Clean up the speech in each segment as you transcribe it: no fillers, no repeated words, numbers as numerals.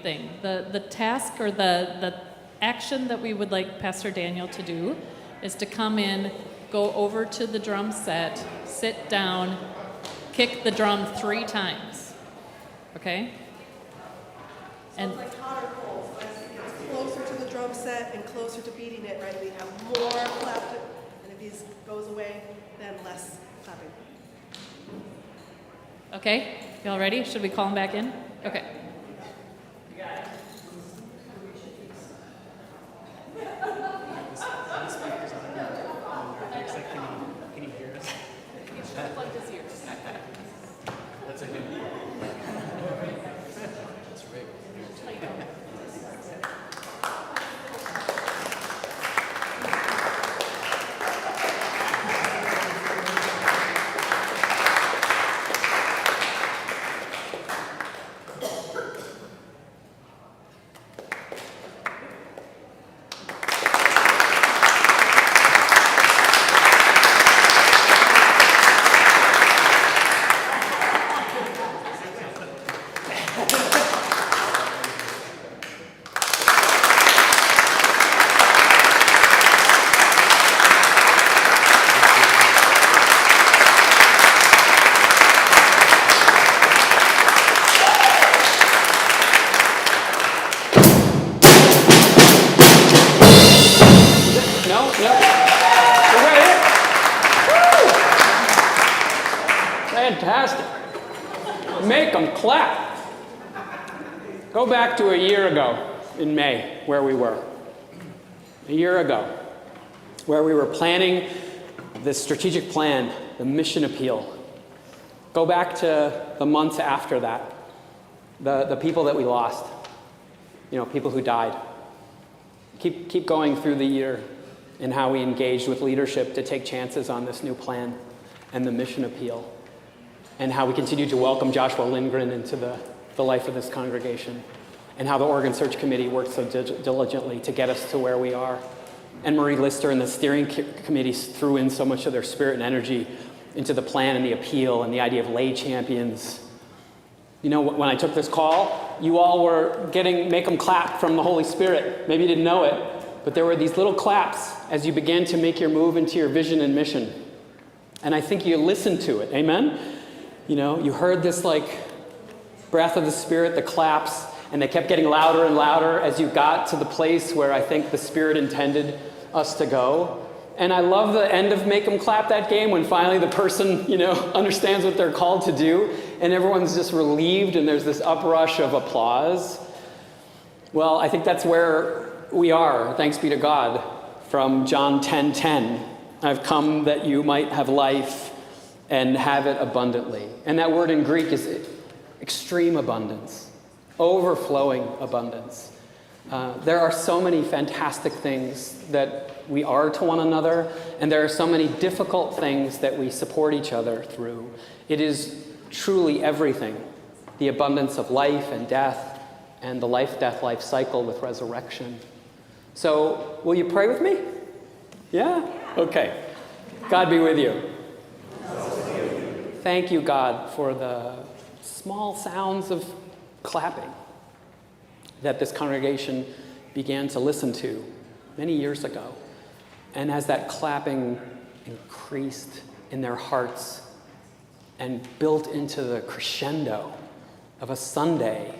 thing. The task or the action that we would like Pastor Daniel to do is to come in, go over to the drum set, sit down, kick the drum 3 times. Okay? So it's like hot or cold. So as he gets closer to the drum set and closer to beating it, right, we have more clapping. And if he goes away, then less clapping. Okay? Y'all ready? Should we call him back in? Okay. Can you hear us? He should have plugged his ears. That's a good That's right. No? We're right here. Woo! Fantastic. Make them clap. Go back to a year ago in May where we were. A year ago, where we were planning the strategic plan, the mission appeal. Go back to the months after that, the people that we lost, people who died. Keep going through the year in how we engaged with leadership to take chances on this new plan and the mission appeal, and how we continue to welcome Joshua Lindgren into the life of this congregation, and how the Oregon Search Committee worked so diligently to get us to where we are. And Marie Lister and the steering committee threw in so much of their spirit and energy into the plan and the appeal and the idea of lay champions. When I took this call, you all were getting make them clap from the Holy Spirit. Maybe you didn't know it, but there were these little claps as you began to make your move into your vision and mission. And I think you listened to it, amen? You heard this breath of the Spirit, the claps, and they kept getting louder and louder as you got to the place where I think the Spirit intended us to go. And I love the end of Make 'em Clap that game when finally the person, understands what they're called to do and everyone's just relieved and there's this uprush of applause. Well, I think that's where we are, thanks be to God, from John 10:10. I've come that you might have life and have it abundantly. And that word in Greek is extreme abundance, overflowing abundance. There are so many fantastic things that we are to one another, and there are so many difficult things that we support each other through. It is truly everything, the abundance of life and death, and the life-death-life cycle with resurrection. So, will you pray with me? Yeah? Okay. God be with you. Thank you, God, for the small sounds of clapping that this congregation began to listen to many years ago. And as that clapping increased in their hearts and built into the crescendo of a Sunday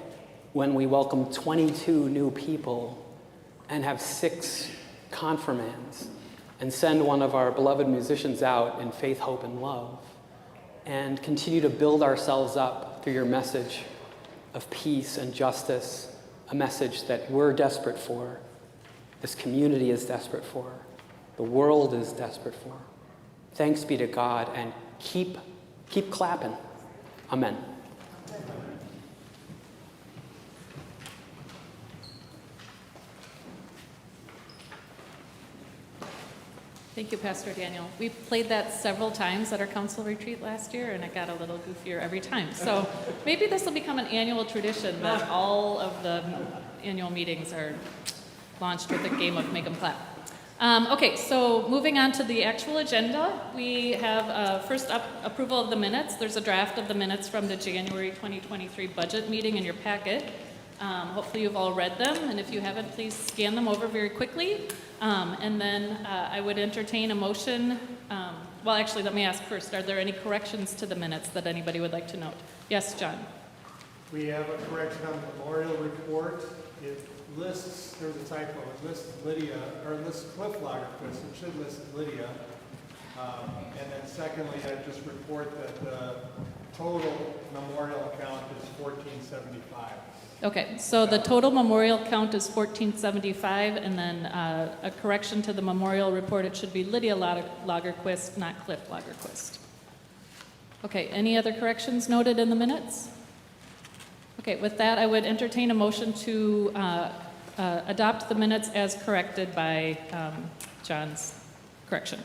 when we welcome 22 new people and have 6 confirmands and send one of our beloved musicians out in faith, hope, and love, and continue to build ourselves up through your message of peace and justice, a message that we're desperate for, this community is desperate for, the world is desperate for. Thanks be to God, and keep clapping. Amen. Thank you, Pastor Daniel. We played that several times at our council retreat last year, and it got a little goofier every time. So maybe this will become an annual tradition that all of the annual meetings are launched with a game of Make 'em Clap. Okay, so moving on to the actual agenda, we have first up approval of the minutes. There's a draft of the minutes from the January 2023 budget meeting in your packet. Hopefully you've all read them, and if you haven't, please scan them over very quickly. And then I would entertain a motion. Well, actually, let me ask first, are there any corrections to the minutes that anybody would like to note? Yes, John? We have a correction on the memorial report. It lists, there's a typo, it lists Lydia, or it lists Cliff Lagerquist, it should list Lydia. And then secondly, I just report that the total memorial account is 1475. Okay, so the total memorial count is 1475, and then a correction to the memorial report, it should be Lydia Lagerquist, not Cliff Lagerquist. Okay, any other corrections noted in the minutes? Okay, with that, I would entertain a motion to adopt the minutes as corrected by John's correction.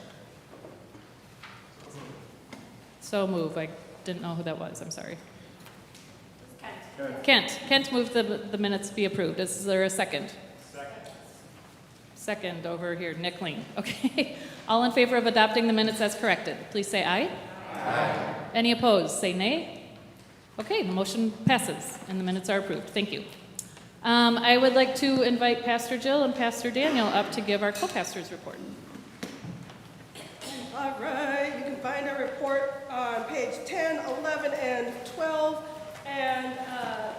So move. I didn't know who that was. I'm sorry. Kent moved the minutes be approved. Is there a second? Second over here, Nick Lean. Okay. All in favor of adopting the minutes as corrected, please say aye. Aye. Any opposed, say nay. Okay, the motion passes and the minutes are approved. Thank you. I would like to invite Pastor Jill and Pastor Daniel up to give our co-pastors report. All right, you can find our report on page 10, 11, and 12, and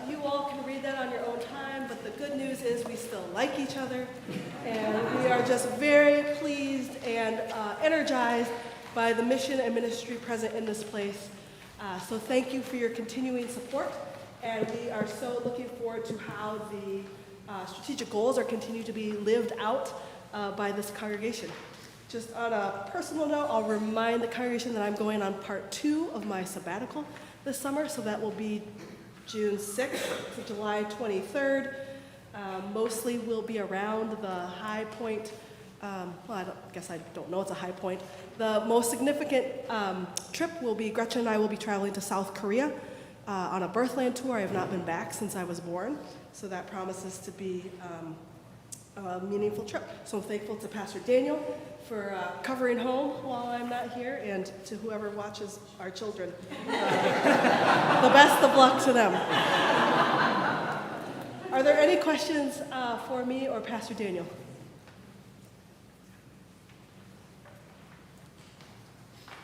you all can read that on your own time, but the good news is we still like each other, and we are just very pleased and energized by the mission and ministry present in this place. So thank you for your continuing support, and we are so looking forward to how the strategic goals are continued to be lived out by this congregation. Just on a personal note, I'll remind the congregation that I'm going on part 2 of my sabbatical this summer, so that will be June 6th to July 23rd. Mostly will be around the High Point. Well, I don't know it's a high point. The most significant trip will be, Gretchen and I will be traveling to South Korea on a Birthland tour. I have not been back since I was born, so that promises to be a meaningful trip. So I'm thankful to Pastor Daniel for covering home while I'm not here, and to whoever watches our children. The best of luck to them. Are there any questions for me or Pastor Daniel?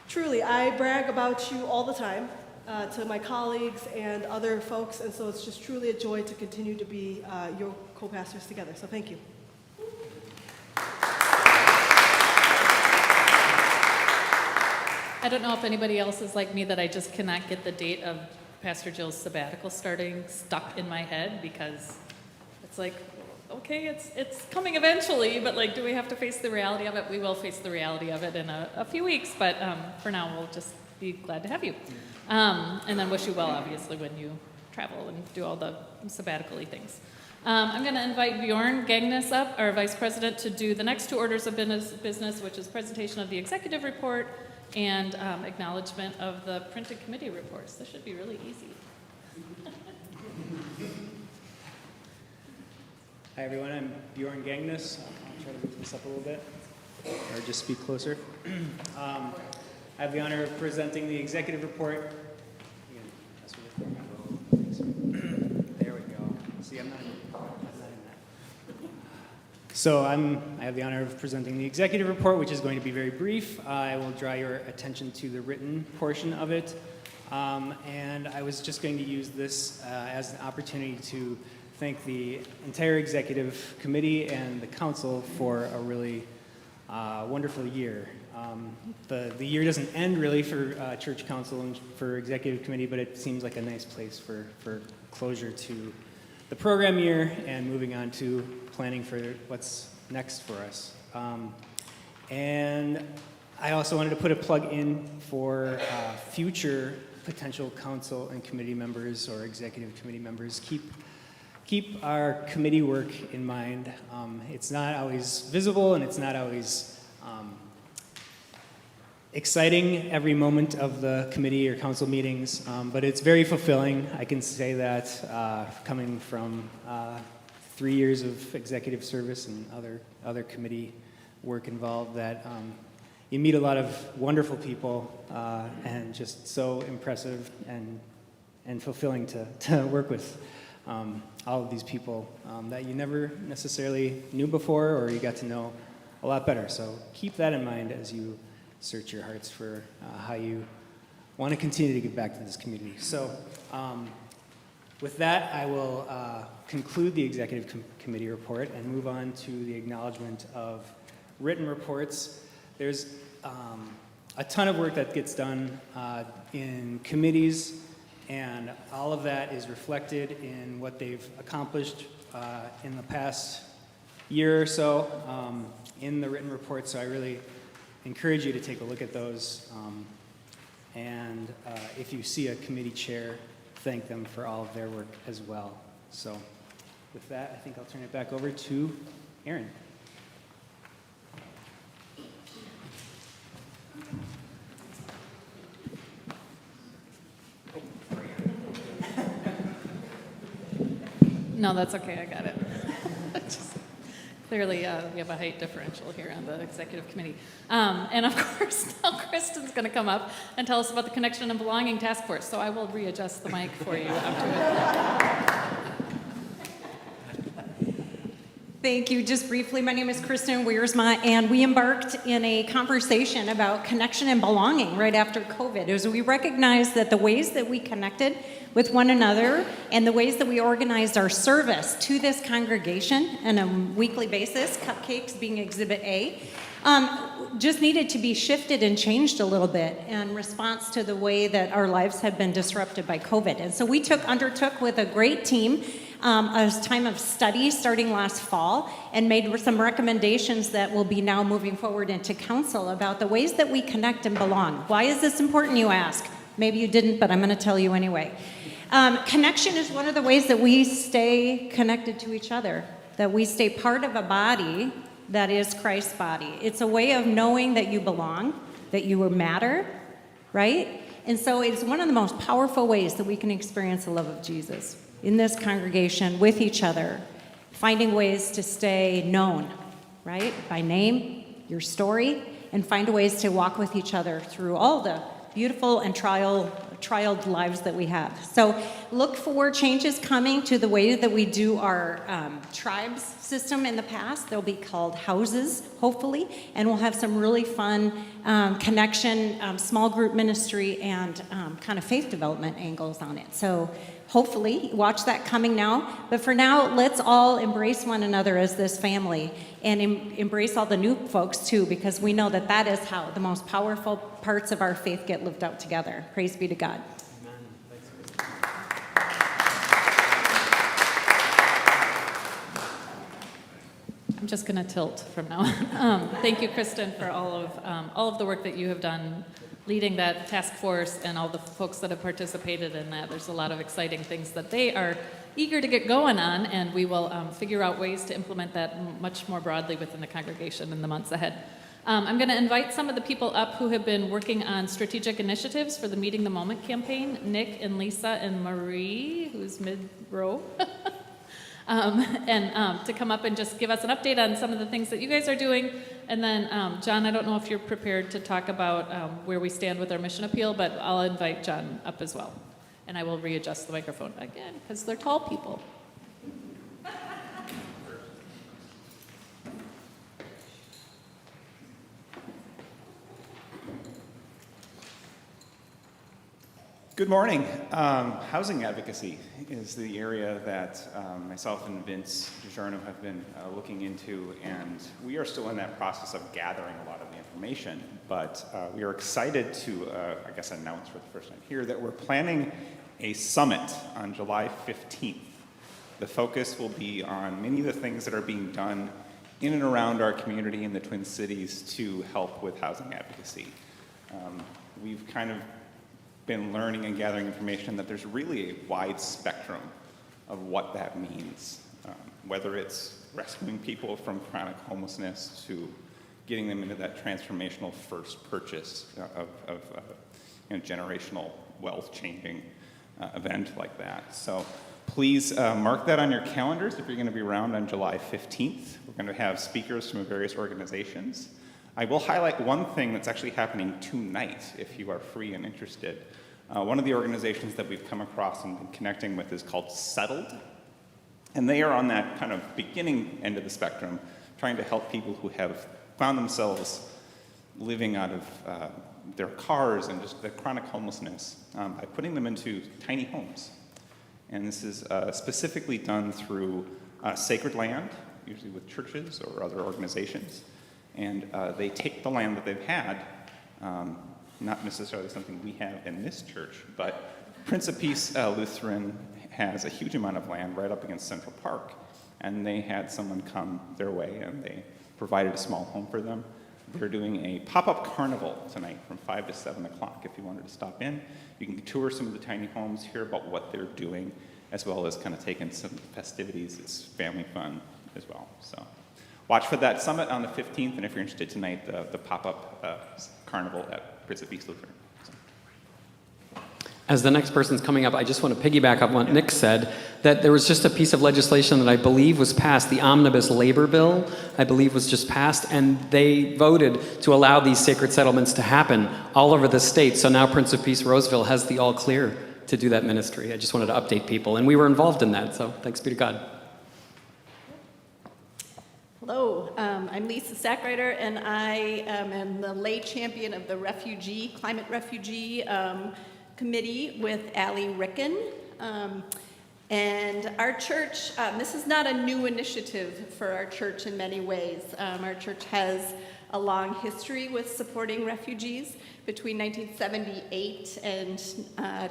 Truly, I brag about you all the time to my colleagues and other folks, and so it's just truly a joy to continue to be your co-pastors together. So thank you. I don't know if anybody else is like me that I just cannot get the date of Pastor Jill's sabbatical starting stuck in my head, because it's like, okay, it's coming eventually, but like, do we have to face the reality of it? We will face the reality of it in a few weeks, but for now, we'll just be glad to have you. And then wish you well, obviously, when you travel and do all the sabbatical-y things. I'm going to invite Bjorn Gagnes up, our Vice President, to do the next 2 orders of business, which is presentation of the executive report and acknowledgement of the printed committee reports. This should be really easy. Hi everyone, I'm Bjorn Gagnes. I'll try to move this up a little bit, or just speak closer. I have the honor of presenting the executive report. There we go. See, I'm not in that. So I have the honor of presenting the executive report, which is going to be very brief. I will draw your attention to the written portion of it. And I was just going to use this as an opportunity to thank the entire executive committee and the council for a really wonderful year. The year doesn't end really for church council and for executive committee, but it seems like a nice place for closure to the program year and moving on to planning for what's next for us. And I also wanted to put a plug in for future potential council and committee members or executive committee members. Keep our committee work in mind. It's not always visible and it's not always exciting every moment of the committee or council meetings, but it's very fulfilling. I can say that coming from 3 years of executive service and other committee work involved, that you meet a lot of wonderful people and just so impressive and fulfilling to work with. all of these people that you never necessarily knew before or you got to know a lot better. So keep that in mind as you search your hearts for how you want to continue to give back to this community. So with that, I will conclude the executive committee report and move on to the acknowledgement of written reports. There's a ton of work that gets done in committees, and all of that is reflected in what they've accomplished in the past year or so in the written report. So I really encourage you to take a look at those. And if you see a committee chair, thank them for all of their work as well. So with that, I think I'll turn it back over to Aaron. No, that's okay, I got it. Just clearly, we have a height differential here on the executive committee. And of course, now Kristen's going to come up and tell us about the Connection and Belonging Task Force. So I will readjust the mic for you after it. Thank you. Just briefly, my name is Kristen Wiersma, and we embarked in a conversation about connection and belonging right after COVID. As we recognized that the ways that we connected with one another and the ways that we organized our service to this congregation on a weekly basis, cupcakes being Exhibit A, just needed to be shifted and changed a little bit in response to the way that our lives had been disrupted by COVID. And so we undertook with a great team a time of study starting last fall and made some recommendations that will be now moving forward into council about the ways that we connect and belong. Why is this important, you ask? Maybe you didn't, but I'm going to tell you anyway. Connection is one of the ways that we stay connected to each other, that we stay part of a body that is Christ's body. It's a way of knowing that you belong, that you matter, right? And so it's one of the most powerful ways that we can experience the love of Jesus in this congregation with each other, finding ways to stay known, right? By name, your story, and find ways to walk with each other through all the beautiful and trialed lives that we have. So look for changes coming to the way that we do our tribes system in the past. They'll be called houses, hopefully, and we'll have some really fun connection, small group ministry, and kind of faith development angles on it. So hopefully, watch that coming now. But for now, let's all embrace one another as this family and embrace all the new folks too, because we know that that is how the most powerful parts of our faith get lived out together. Praise be to God. I'm just going to tilt from now on. Thank you, Kristen, for all of the work that you have done leading that task force and all the folks that have participated in that. There's a lot of exciting things that they are eager to get going on, and we will figure out ways to implement that much more broadly within the congregation in the months ahead. I'm going to invite some of the people up who have been working on strategic initiatives for the Meeting the Moment campaign, Nick and Lisa and Marie, who's mid-row, to come up and just give us an update on some of the things that you guys are doing. And then, John, I don't know if you're prepared to talk about where we stand with our mission appeal, but I'll invite John up as well. And I will readjust the microphone again, because they're tall people. Good morning. Housing advocacy is the area that myself and Vince DiGiorno have been looking into, and we are still in that process of gathering a lot of the information. But we are excited to, I guess, announce for the first time here that we're planning a summit on July 15th. The focus will be on many of the things that are being done in and around our community in the Twin Cities to help with housing advocacy. We've kind of been learning and gathering information that there's really a wide spectrum of what that means, whether it's rescuing people from chronic homelessness to getting them into that transformational first purchase of generational wealth-changing event like that. So please mark that on your calendars if you're going to be around on July 15th. We're going to have speakers from various organizations. I will highlight one thing that's actually happening tonight, if you are free and interested. One of the organizations that we've come across and been connecting with is called Settled. And they are on that kind of beginning end of the spectrum, trying to help people who have found themselves living out of their cars and just the chronic homelessness by putting them into tiny homes. And this is specifically done through sacred land, usually with churches or other organizations. And they take the land that they've had, not necessarily something we have in this church, but Prince of Peace Lutheran has a huge amount of land right up against Central Park. And they had someone come their way and they provided a small home for them. They're doing a pop-up carnival tonight from 5 to 7 o'clock. If you wanted to stop in, you can tour some of the tiny homes, hear about what they're doing, as well as kind of take in some festivities. It's family fun as well. So watch for that summit on the 15th, and if you're interested tonight, the pop-up carnival at Prince of Peace Lutheran. As the next person's coming up, I just want to piggyback on what Nick said, that there was just a piece of legislation that I believe was passed, the Omnibus Labor Bill, I believe was just passed, and they voted to allow these sacred settlements to happen all over the state. So now Prince of Peace Roseville has the all clear to do that ministry. I just wanted to update people, and we were involved in that, so thanks be to God. Hello, I'm Lisa Sackreiter, and I am the lay champion of the Climate Refugee Committee with Allie Ricken. And our church, this is not a new initiative for our church in many ways. Our church has a long history with supporting refugees. Between 1978 and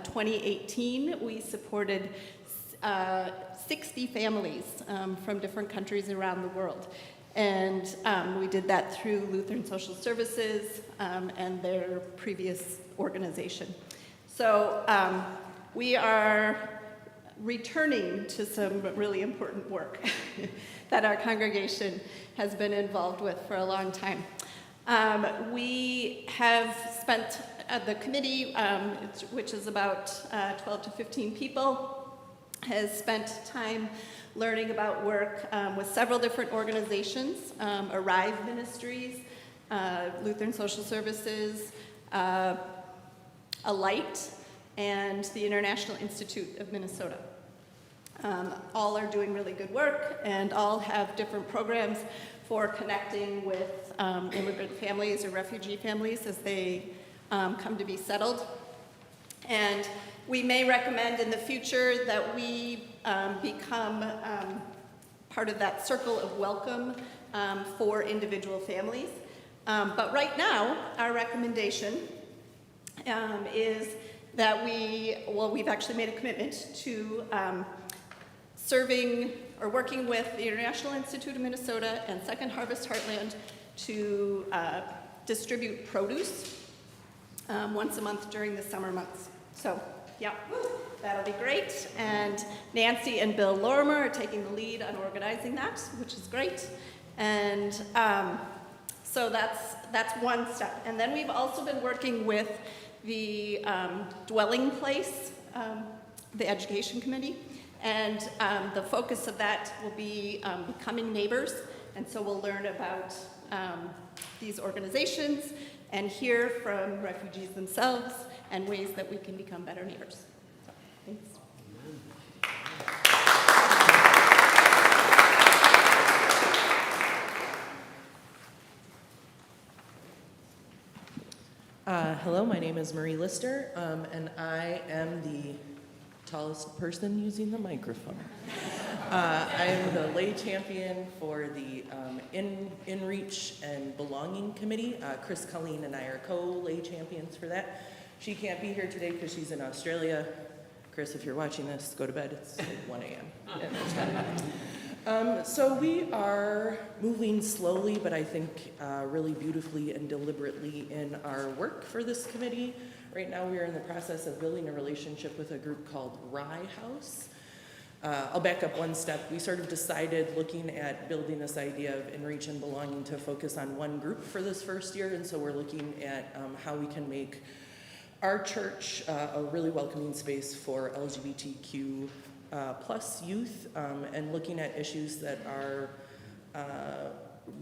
2018, we supported 60 families from different countries around the world. And we did that through Lutheran Social Services and their previous organization. So we are returning to some really important work that our congregation has been involved with for a long time. We have spent, the committee, which is about 12 to 15 people, has spent time learning about work with several different organizations, Arrive Ministries, Lutheran Social Services, Alight, and the International Institute of Minnesota. All are doing really good work and all have different programs for connecting with immigrant families or refugee families as they come to be settled. And we may recommend in the future that we become part of that circle of welcome for individual families. But right now, our recommendation is that we've actually made a commitment to serving or working with the International Institute of Minnesota and Second Harvest Heartland to distribute produce once a month during the summer months. So, yeah, that'll be great. And Nancy and Bill Lorimer are taking the lead on organizing that, which is great. And so that's one step. And then we've also been working with the Dwelling Place, the Education Committee, and the focus of that will be becoming neighbors. And so we'll learn about these organizations and hear from refugees themselves and ways that we can become better neighbors. So, thanks. Hello, my name is Marie Lister, and I am the tallest person using the microphone. I'm the lay champion for the InReach and Belonging Committee. Chris Colleen and I are co-lay champions for that. She can't be here today because she's in Australia. Chris, if you're watching this, go to bed. It's like 1 a.m. So we are moving slowly, but I think really beautifully and deliberately in our work for this committee. Right now we are in the process of building a relationship with a group called Rye House. I'll back up one step. We sort of decided, looking at building this idea of InReach and Belonging, to focus on one group for this first year, and so we're looking at how we can make our church a really welcoming space for LGBTQ plus youth, and looking at issues that are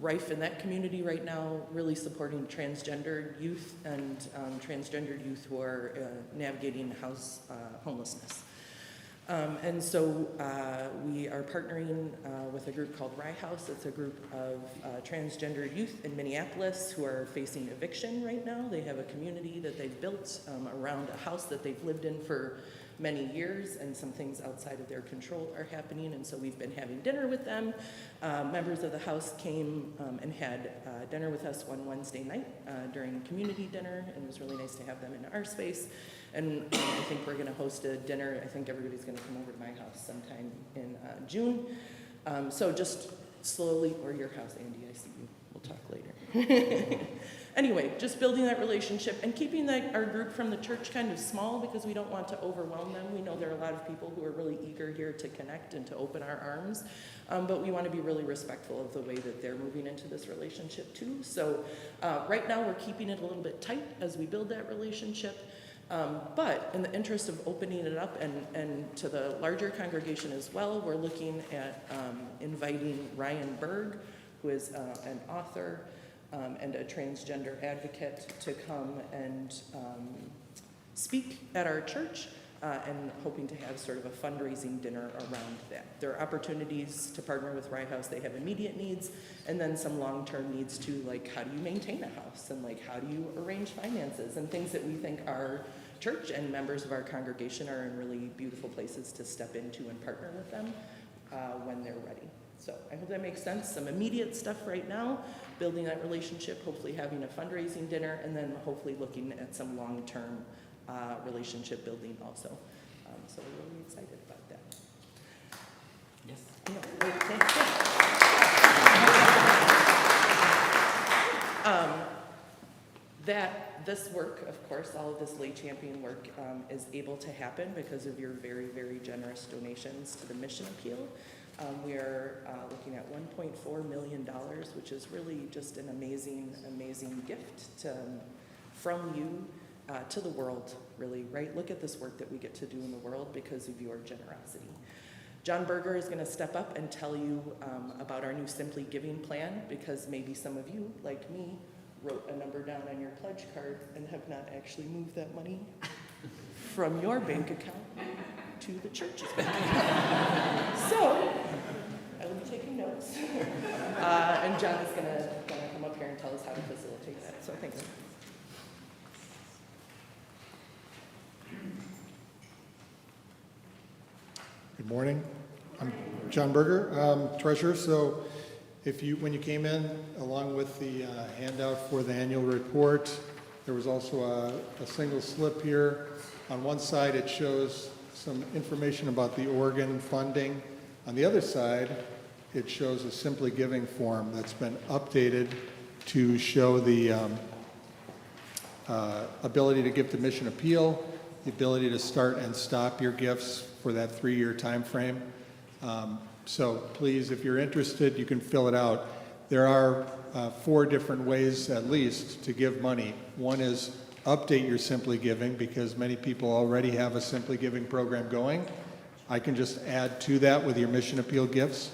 rife in that community right now, really supporting transgendered youth and transgendered youth who are navigating homelessness. And so we are partnering with a group called Rye House. It's a group of transgender youth in Minneapolis who are facing eviction right now. They have a community that they've built around a house that they've lived in for many years, and some things outside of their control are happening, and so we've been having dinner with them. Members of the house came and had dinner with us one Wednesday night during community dinner, and it was really nice to have them in our space. And I think we're going to host a dinner. I think everybody's going to come over to my house sometime in June. So just slowly, or your house, Andy, I see you. We'll talk later. Anyway, just building that relationship and keeping our group from the church kind of small because we don't want to overwhelm them. We know there are a lot of people who are really eager here to connect and to open our arms, but we want to be really respectful of the way that they're moving into this relationship too. So right now we're keeping it a little bit tight as we build that relationship. But in the interest of opening it up and to the larger congregation as well, we're looking at inviting Ryan Berg, who is an author and a transgender advocate, to come and speak at our church, and hoping to have sort of a fundraising dinner around that. There are opportunities to partner with Rye House. They have immediate needs and then some long-term needs too, like how do you maintain a house and like how do you arrange finances and things that we think our church and members of our congregation are in really beautiful places to step into and partner with them when they're ready. So I hope that makes sense. Some immediate stuff right now, building that relationship, hopefully having a fundraising dinner, and then hopefully looking at some long-term relationship building also. So we're really excited about that. Yes. No, wait, thank you. This work, of course, all of this lay champion work is able to happen because of your very, very generous donations to the Mission Appeal. We are looking at $1.4 million, which is really just an amazing, amazing gift from you to the world, really, right? Look at this work that we get to do in the world because of your generosity. John Berger is going to step up and tell you about our new Simply Giving plan, because maybe some of you, like me, wrote a number down on your pledge card and have not actually moved that money from your bank account to the church's bank account. So I will be taking notes. And John is going to come up here and tell us how to facilitate that. So thanks. Good morning. I'm John Berger, treasurer. So when you came in, along with the handout for the annual report, there was also a single slip here. On one side, it shows some information about the Oregon funding. On the other side, it shows a Simply Giving form that's been updated to show the ability to give to Mission Appeal, the ability to start and stop your gifts for that 3-year time frame. So please, if you're interested, you can fill it out. There are 4 different ways, at least, to give money. One is update your Simply Giving, because many people already have a Simply Giving program going. I can just add to that with your Mission Appeal gifts.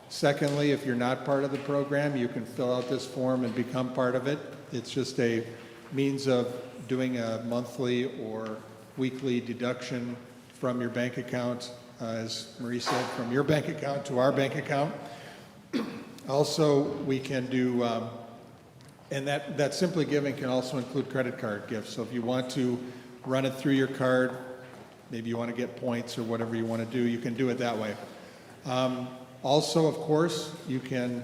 Secondly, if you're not part of the program, you can fill out this form and become part of it. It's just a means of doing a monthly or weekly deduction from your bank account, as Marie said, from your bank account to our bank account. Also, we can do, and that Simply Giving can also include credit card gifts. So if you want to run it through your card, maybe you want to get points or whatever you want to do, you can do it that way. Also, of course, you can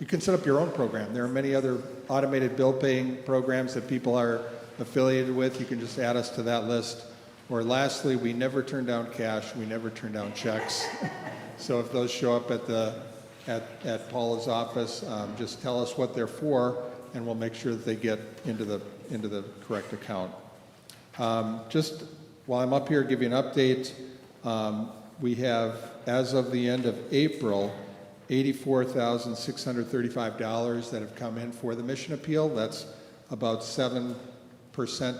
you can set up your own program. There are many other automated bill paying programs that people are affiliated with. You can just add us to that list. Or lastly, we never turn down cash. We never turn down checks. So if those show up at Paula's office, just tell us what they're for, and we'll make sure that they get into the correct account. Just while I'm up here, give you an update. We have, as of the end of April, $84,635 that have come in for the Mission Appeal. That's about 7%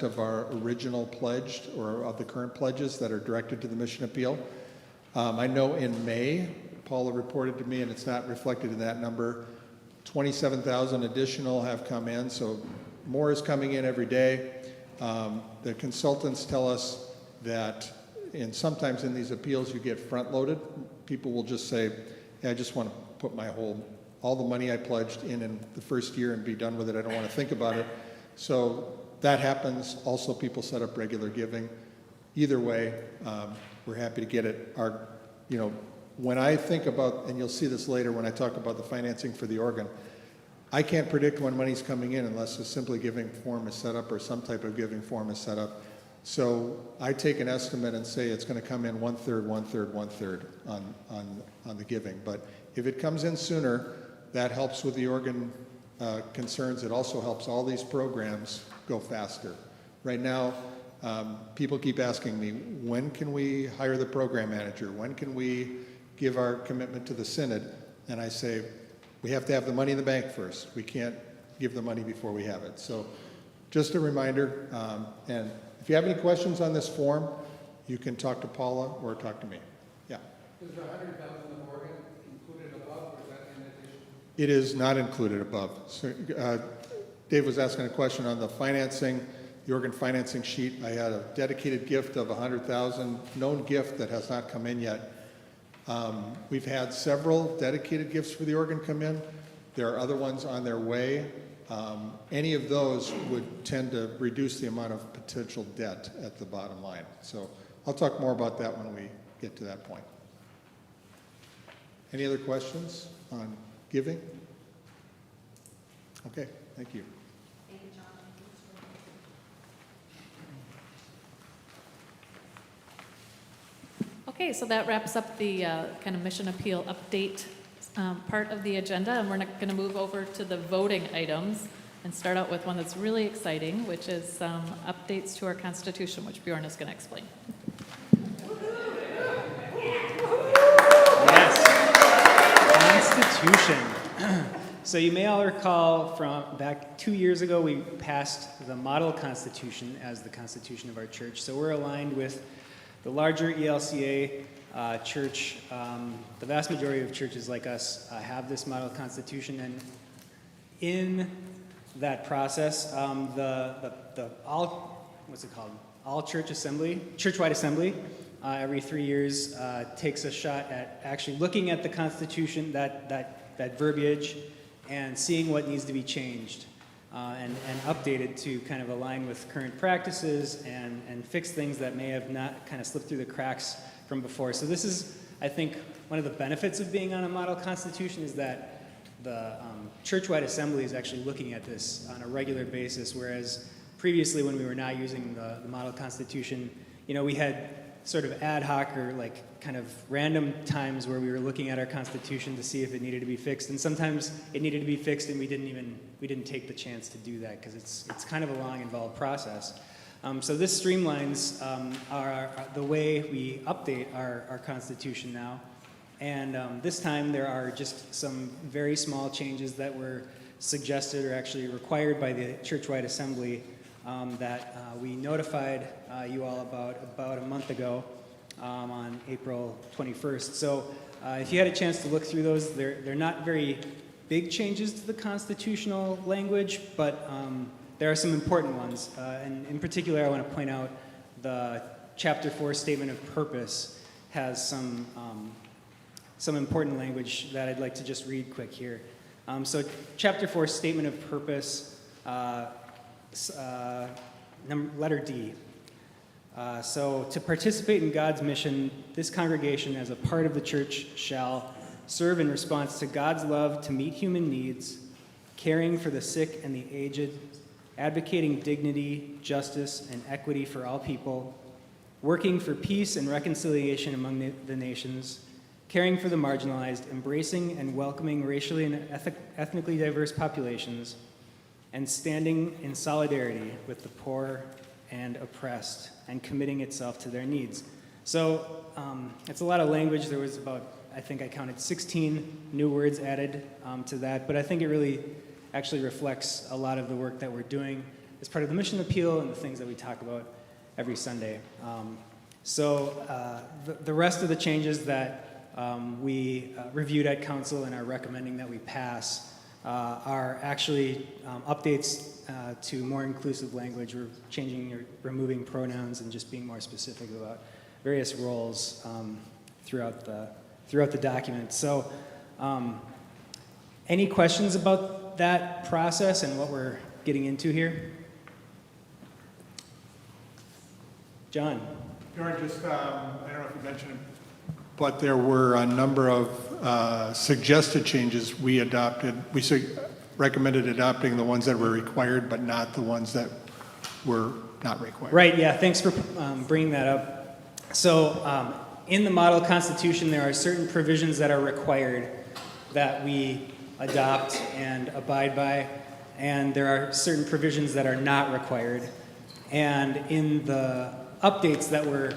of our original pledged, or of the current pledges that are directed to the Mission Appeal. I know in May, Paula reported to me, and it's not reflected in that number, 27,000 additional have come in, so more is coming in every day. The consultants tell us that and sometimes in these appeals you get front-loaded. People will just say, hey, I just want to put all the money I pledged in the first year and be done with it. I don't want to think about it. So that happens. Also, people set up regular giving. Either way, we're happy to get it. When I think about, and you'll see this later when I talk about the financing for the organ, I can't predict when money's coming in unless a simply giving form is set up or some type of giving form is set up. So I take an estimate and say it's going to come in 1/3, 1/3, 1/3 on the giving. But if it comes in sooner, that helps with the organ concerns. It also helps all these programs go faster. Right now, people keep asking me, when can we hire the program manager? When can we give our commitment to the synod? And I say, we have to have the money in the bank first. We can't give the money before we have it. So just a reminder, and if you have any questions on this form, you can talk to Paula or talk to me. Yeah. Is the 100,000 of organ included above, or is that in addition? It is not included above. So, Dave was asking a question on the financing, the organ financing sheet. I had a dedicated gift of 100,000, known gift that has not come in yet. We've had several dedicated gifts for the organ come in. There are other ones on their way. Any of those would tend to reduce the amount of potential debt at the bottom line. So I'll talk more about that when we get to that point. Any other questions on giving? Okay, thank you. Okay, so that wraps up the kind of mission appeal update part of the agenda, and we're going to move over to the voting items and start out with one that's really exciting, which is some updates to our Constitution, which Bjorn is going to explain. Yes, Constitution. So you may all recall from back 2 years ago, we passed the model Constitution as the Constitution of our church. So we're aligned with the larger ELCA church. The vast majority of churches like us have this model Constitution, and in that process, all church assembly, churchwide assembly, every 3 years takes a shot at actually looking at the Constitution, that verbiage, and seeing what needs to be changed and updated to kind of align with current practices and fix things that may have not kind of slipped through the cracks from before. So this is, I think, one of the benefits of being on a model Constitution is that the churchwide assembly is actually looking at this on a regular basis, whereas previously when we were not using the model Constitution, we had sort of ad hoc or like kind of random times where we were looking at our Constitution to see if it needed to be fixed, and sometimes it needed to be fixed and we didn't take the chance to do that because it's kind of a long, involved process. So this streamlines the way we update our Constitution now. And this time there are just some very small changes that were suggested or actually required by the churchwide assembly that we notified you all about a month ago on April 21st. So if you had a chance to look through those, they're not very big changes to the constitutional language, but there are some important ones. And in particular, I want to point out the Chapter 4 Statement of Purpose has some important language that I'd like to just read quick here. So Chapter 4 Statement of Purpose, letter D. So to participate in God's mission, this congregation as a part of the church shall serve in response to God's love to meet human needs, caring for the sick and the aged, advocating dignity, justice, and equity for all people, working for peace and reconciliation among the nations, caring for the marginalized, embracing and welcoming racially and ethnically diverse populations, and standing in solidarity with the poor and oppressed, and committing itself to their needs. So it's a lot of language. There was about, I think I counted 16 new words added to that, but I think it really actually reflects a lot of the work that we're doing as part of the mission appeal and the things that we talk about every Sunday. The rest of the changes that we reviewed at council and are recommending that we pass are actually updates to more inclusive language. We're changing or removing pronouns and just being more specific about various roles throughout the document. So, any questions about that process and what we're getting into here? John? Bjorn, just, I don't know if you mentioned it, but there were a number of suggested changes we adopted. We recommended adopting the ones that were required, but not the ones that were not required. Right, yeah, thanks for bringing that up. So, in the model constitution, there are certain provisions that are required that we adopt and abide by, and there are certain provisions that are not required. And in the updates that were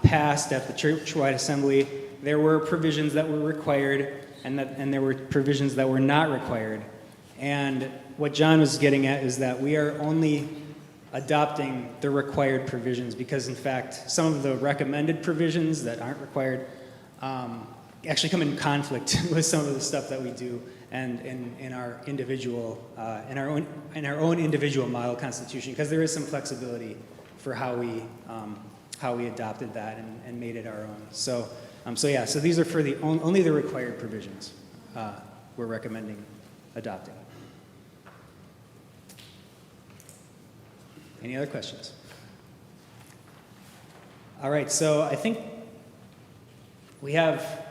passed at the churchwide assembly, there were provisions that were required and there were provisions that were not required. And what John was getting at is that we are only adopting the required provisions because, in fact, some of the recommended provisions that aren't required actually come in conflict with some of the stuff that we do and in our individual in our own individual model constitution, because there is some flexibility for how we adopted that and made it our own. So so these are for only the required provisions we're recommending adopting. Any other questions? All right, so I think we have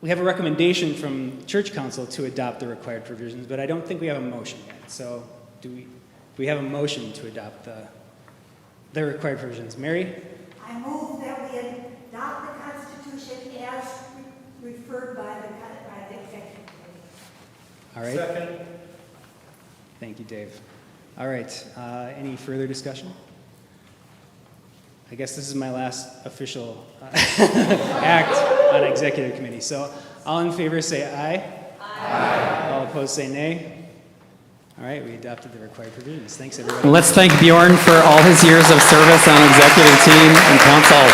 a recommendation from Church Council to adopt the required provisions, but I don't think we have a motion yet. So do we have a motion to adopt the required provisions? Mary? I move that we adopt the Constitution as referred by the Executive Committee. All right. Second. Thank you, Dave. All right, any further discussion? I guess this is my last official act on Executive Committee. So all in favor say aye. Aye. All opposed say nay. All right, we adopted the required provisions. Thanks, everybody. And let's thank Bjorn for all his years of service on executive team and council.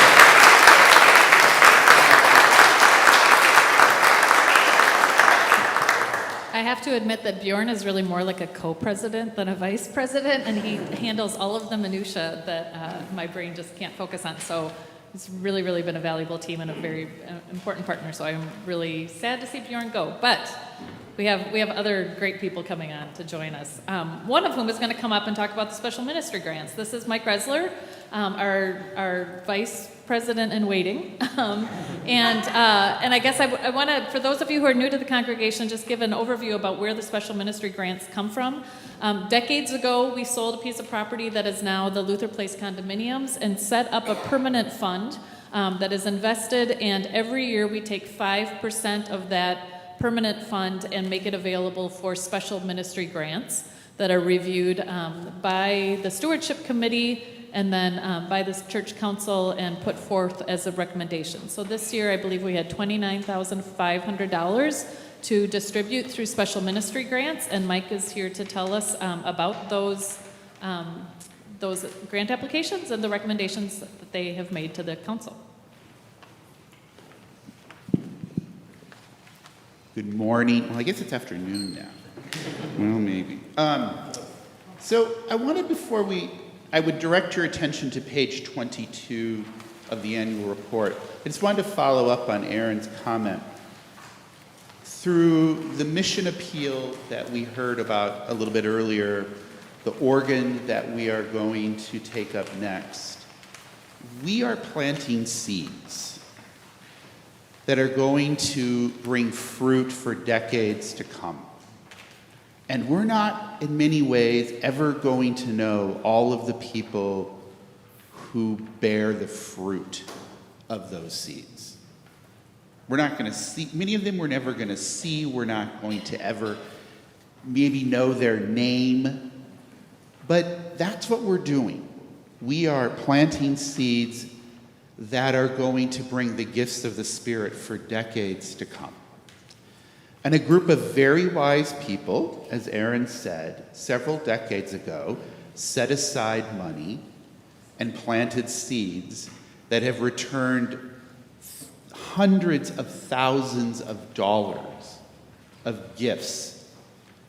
I have to admit that Bjorn is really more like a co-president than a vice president, and he handles all of the minutia that my brain just can't focus on. So it's really, really been a valuable team and a very important partner. So I'm really sad to see Bjorn go. But we have other great people coming on to join us. One of whom is going to come up and talk about the special ministry grants. This is Mike Resler, our vice president in waiting. And I guess I want to, for those of you who are new to the congregation, just give an overview about where the special ministry grants come from. Decades ago, we sold a piece of property that is now the Luther Place condominiums and set up a permanent fund that is invested, and every year we take 5% of that permanent fund and make it available for special ministry grants that are reviewed by the stewardship committee and then by the church council and put forth as a recommendation. So this year, I believe we had $29,500 to distribute through special ministry grants, and Mike is here to tell us about those grant applications and the recommendations that they have made to the council. Good morning. Well, I guess it's afternoon now. Well, maybe. So I wanted, I would direct your attention to page 22 of the annual report. I just wanted to follow up on Aaron's comment. Through the mission appeal that we heard about a little bit earlier, the organ that we are going to take up next, we are planting seeds that are going to bring fruit for decades to come. And we're not, in many ways, ever going to know all of the people who bear the fruit of those seeds. We're not going to see, many of them we're never going to see, we're not going to ever maybe know their name, but that's what we're doing. We are planting seeds that are going to bring the gifts of the Spirit for decades to come. And a group of very wise people, as Aaron said, several decades ago, set aside money and planted seeds that have returned hundreds of thousands of dollars of gifts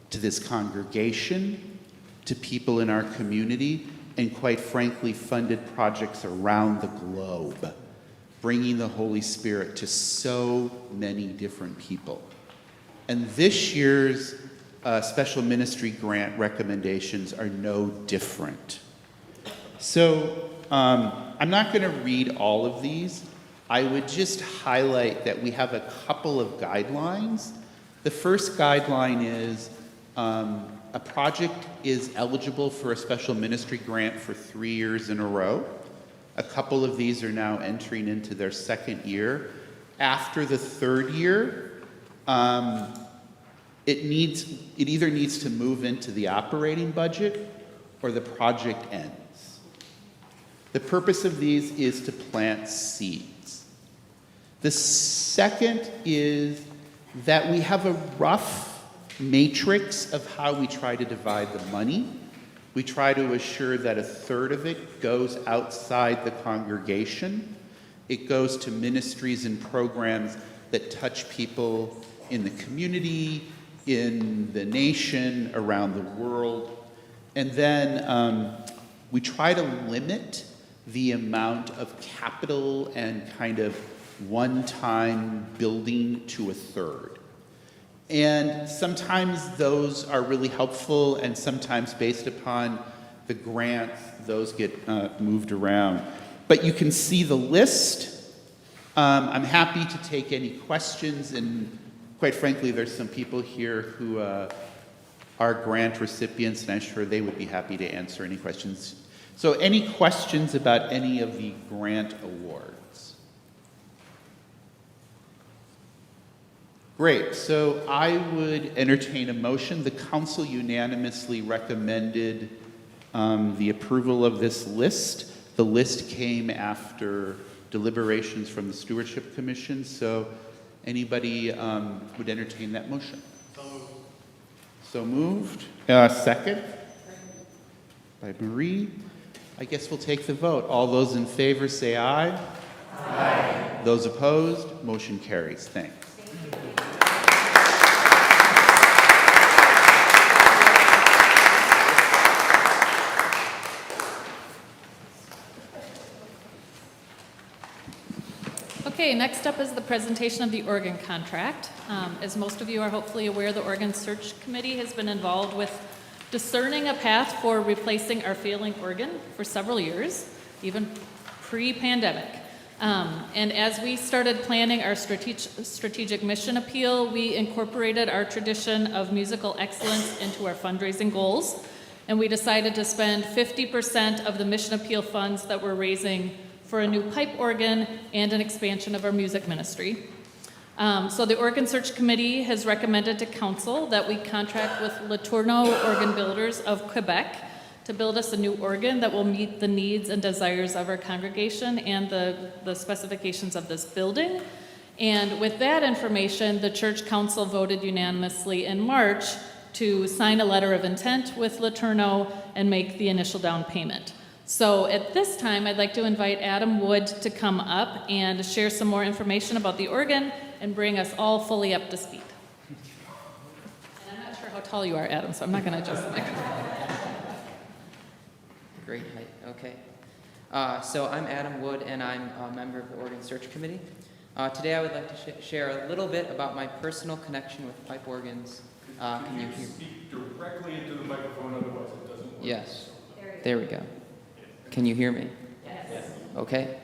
to this congregation, to people in our community, and quite frankly, funded projects around the globe, bringing the Holy Spirit to so many different people. And this year's special ministry grant recommendations are no different. So I'm not going to read all of these. I would just highlight that we have a couple of guidelines. The first guideline is a project is eligible for a special ministry grant for 3 years in a row. A couple of these are now entering into their second year. After the third year, it either needs to move into the operating budget or the project ends. The purpose of these is to plant seeds. The second is that we have a rough matrix of how we try to divide the money. We try to assure that a third of it goes outside the congregation. It goes to ministries and programs that touch people in the community, in the nation, around the world. And then we try to limit the amount of capital and kind of one-time building to a third. And sometimes those are really helpful, and sometimes based upon the grants, those get moved around. But you can see the list. I'm happy to take any questions, and quite frankly, there's some people here who are grant recipients, and I'm sure they would be happy to answer any questions. So any questions about any of the grant awards? Great, so I would entertain a motion. The council unanimously recommended the approval of this list. The list came after deliberations from the Stewardship Commission, so anybody would entertain that motion? So moved. Second? By Marie. I guess we'll take the vote. All those in favor say aye. Aye. Those opposed, motion carries. Thanks. Okay, next up is the presentation of the organ contract. As most of you are hopefully aware, the Organ Search Committee has been involved with discerning a path for replacing our failing organ for several years, even pre-pandemic. And as we started planning our strategic mission appeal, we incorporated our tradition of musical excellence into our fundraising goals. And we decided to spend 50% of the mission appeal funds that we're raising for a new pipe organ and an expansion of our music ministry. So the Organ Search Committee has recommended to Council that we contract with Letourneau Organ Builders of Quebec to build us a new organ that will meet the needs and desires of our congregation and the specifications of this building. And with that information, the Church Council voted unanimously in March to sign a letter of intent with Letourneau and make the initial down payment. So at this time, I'd like to invite Adam Wood to come up and share some more information about the organ and bring us all fully up to speed. And I'm not sure how tall you are, Adam, so I'm not going to adjust the microphone. Great height, okay. So I'm Adam Wood, and I'm a member of the Organ Search Committee. Today I would like to share a little bit about my personal connection with pipe organs. Can you hear? Speak directly into the microphone, otherwise it doesn't work. Yes, there we go. Can you hear me? Yes. Okay.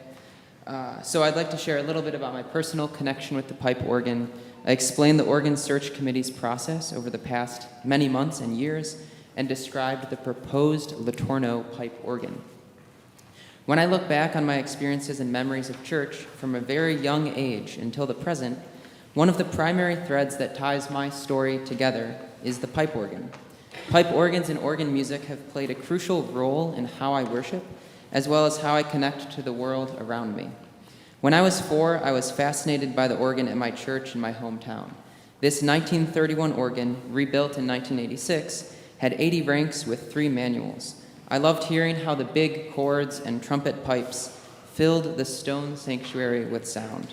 So I'd like to share a little bit about my personal connection with the pipe organ. I explained the Organ Search Committee's process over the past many months and years and described the proposed Letourneau pipe organ. When I look back on my experiences and memories of church from a very young age until the present, one of the primary threads that ties my story together is the pipe organ. Pipe organs and organ music have played a crucial role in how I worship, as well as how I connect to the world around me. When I was 4, I was fascinated by the organ at my church in my hometown. This 1931 organ, rebuilt in 1986, had 80 ranks with 3 manuals. I loved hearing how the big chords and trumpet pipes filled the stone sanctuary with sound.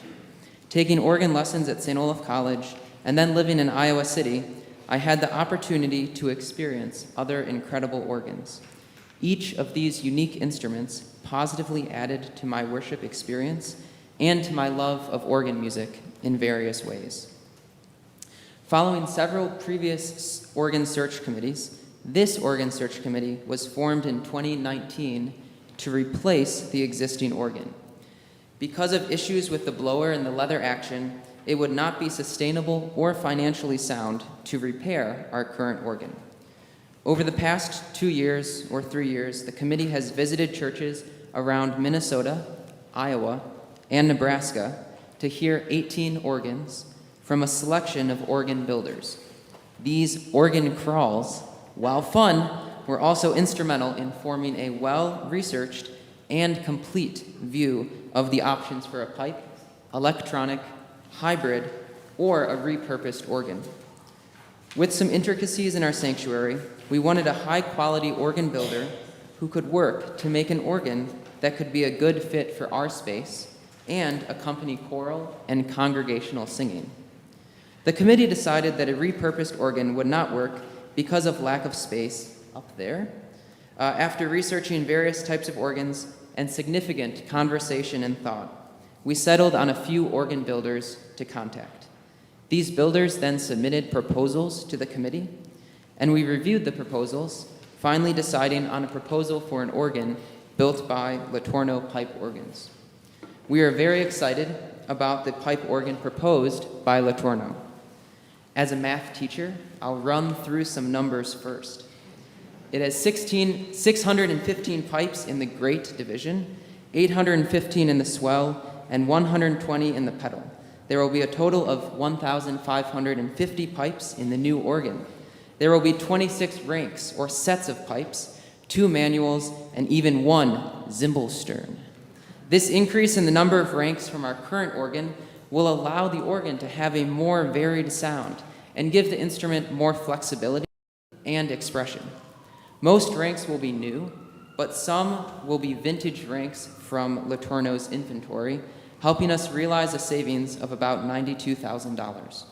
Taking organ lessons at St. Olaf College and then living in Iowa City, I had the opportunity to experience other incredible organs. Each of these unique instruments positively added to my worship experience and to my love of organ music in various ways. Following several previous organ search committees, this organ search committee was formed in 2019 to replace the existing organ. Because of issues with the blower and the leather action, it would not be sustainable or financially sound to repair our current organ. Over the past 2 years or 3 years, the committee has visited churches around Minnesota, Iowa, and Nebraska to hear 18 organs from a selection of organ builders. These organ crawls, while fun, were also instrumental in forming a well-researched and complete view of the options for a pipe, electronic, hybrid, or a repurposed organ. With some intricacies in our sanctuary, we wanted a high-quality organ builder who could work to make an organ that could be a good fit for our space and accompany choral and congregational singing. The committee decided that a repurposed organ would not work because of lack of space up there. After researching various types of organs and significant conversation and thought, we settled on a few organ builders to contact. These builders then submitted proposals to the committee, and we reviewed the proposals, finally deciding on a proposal for an organ built by LeTourneau Pipe Organs. We are very excited about the pipe organ proposed by LeTourneau. As a math teacher, I'll run through some numbers first. It has 615 pipes in the Great Division, 815 in the swell, and 120 in the pedal. There will be a total of 1,550 pipes in the new organ. There will be 26 ranks or sets of pipes, 2 manuals, and even 1 Zimbelstern. This increase in the number of ranks from our current organ will allow the organ to have a more varied sound and give the instrument more flexibility and expression. Most ranks will be new, but some will be vintage ranks from LeTourneau's inventory, helping us realize a savings of about $92,000.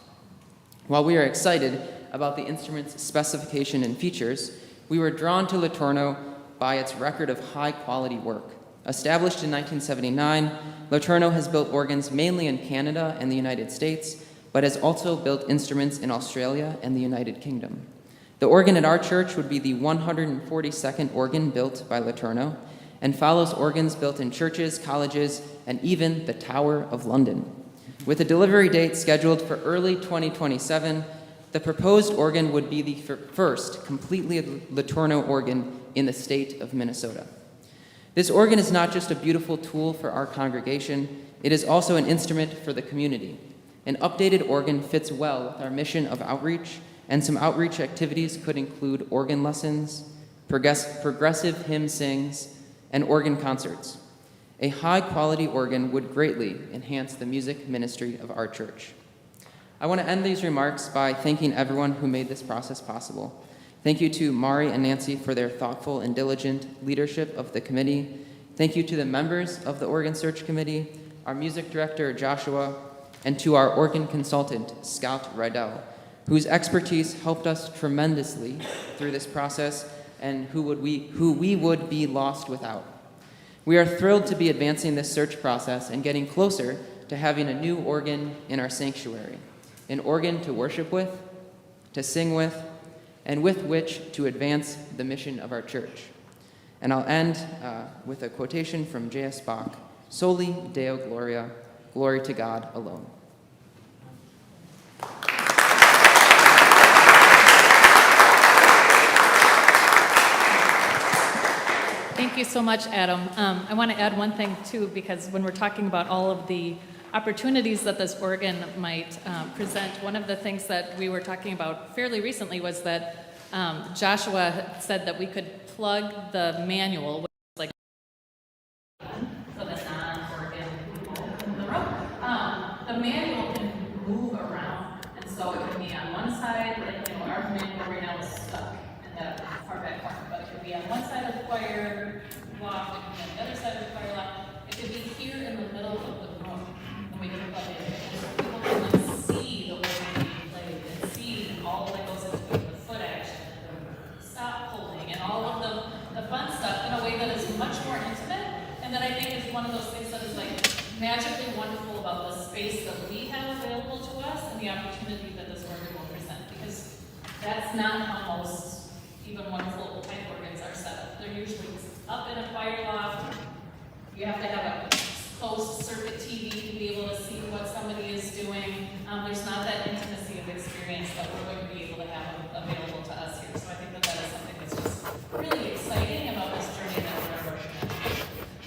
While we are excited about the instrument's specification and features, we were drawn to LeTourneau by its record of high-quality work. Established in 1979, LeTourneau has built organs mainly in Canada and the United States, but has also built instruments in Australia and the United Kingdom. The organ at our church would be the 142nd organ built by LeTourneau, and follows organs built in churches, colleges, and even the Tower of London. With a delivery date scheduled for early 2027, the proposed organ would be the first completely LeTourneau organ in the state of Minnesota. This organ is not just a beautiful tool for our congregation, it is also an instrument for the community. An updated organ fits well with our mission of outreach, and some outreach activities could include organ lessons, progressive hymn sings, and organ concerts. A high-quality organ would greatly enhance the music ministry of our church. I want to end these remarks by thanking everyone who made this process possible. Thank you to Mari and Nancy for their thoughtful and diligent leadership of the committee. Thank you to the members of the Organ Search Committee, our music director, Joshua, and to our organ consultant, Scout Rydell, whose expertise helped us tremendously through this process and who we would be lost without. We are thrilled to be advancing this search process and getting closer to having a new organ in our sanctuary, an organ to worship with, to sing with, and with which to advance the mission of our church. And I'll end with a quotation from J.S. Bach, Soli Deo Gloria, glory to God alone. Thank you so much, Adam. I want to add one thing, too, because when we're talking about all of the opportunities that this organ might present, one of the things that we were talking about fairly recently was that Joshua said that we could plug the manual, which is like for the non-organ people in the room. The manual can move around, and so it can be on one side, like, our manual right now is stuck in that far back corner, but it could be on one side of the choir loft, it could be on the other side of the choir loft, it could be here in the middle of the room, and we can plug it in. And so people can like see the organ being played and see all that goes into it, the foot action, the stop holding, and all of the fun stuff opportunity that this organ will present, because that's not how most, even one float pipe organs are set up. They're usually up in a choir loft. You have to have a closed circuit TV to be able to see what somebody is doing. There's not that intimacy of experience that we're going to be able to have available to us here. So I think that that is something that's just really exciting about this journey that we're embarking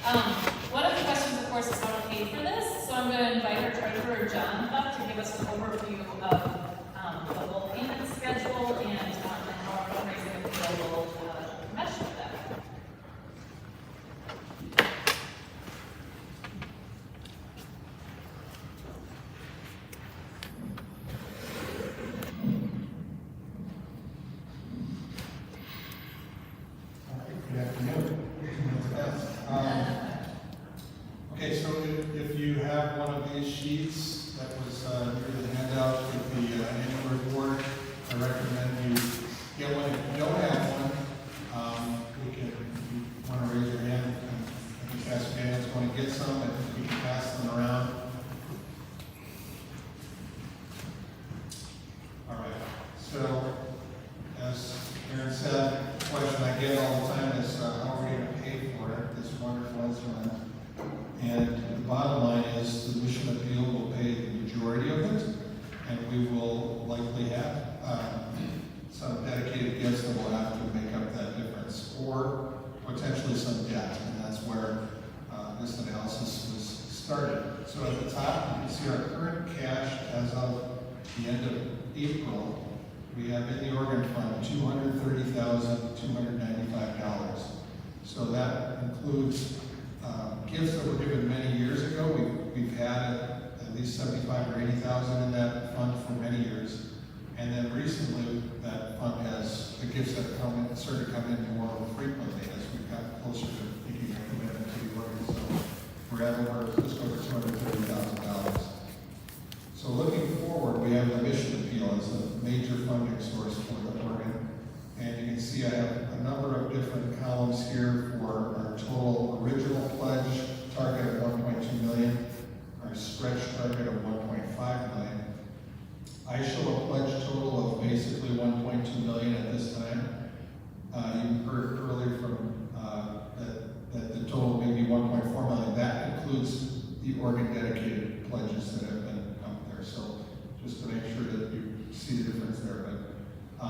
on. One of the questions, of course, is how to pay for this. So I'm going to invite our treasurer, John, up to give us an overview of the whole payment schedule and how our fundraising appeal will mesh with that. Good afternoon. Okay, so if you have one of these sheets that was near the handout with the annual report, I recommend you get one. If you don't have one, if you want to raise your hand, I think Pastor Daniel's going to get some, and we can pass them around. All right, so as Aaron said, the question I get all the time is how are we going to pay for it, this wonderful instrument? And the bottom line is the mission appeal will pay the majority of it, and we will likely have some dedicated gifts that will have to make up that difference, or potentially some debt, and that's where this analysis was started. So at the top, you can see our current cash as of the end of April. We have in the organ fund $230,295. So that includes gifts that were given many years ago. We've had at least 75 or 80,000 in that fund for many years. And then recently, that fund has, the gifts that started to come in more frequently as we've got closer to making a commitment to the organ. So we're at just over $230,000. So looking forward, we have the mission appeal as a major funding source for the organ. And you can see I have a number of different columns here for our total original pledge target of $1.2 million, our stretch target of $1.5 million. I show a pledge total of basically $1.2 million at this time. You heard earlier from that the total may be $1.4 million. That includes the organ dedicated pledges that have been out there. So just to make sure that you see the difference there. But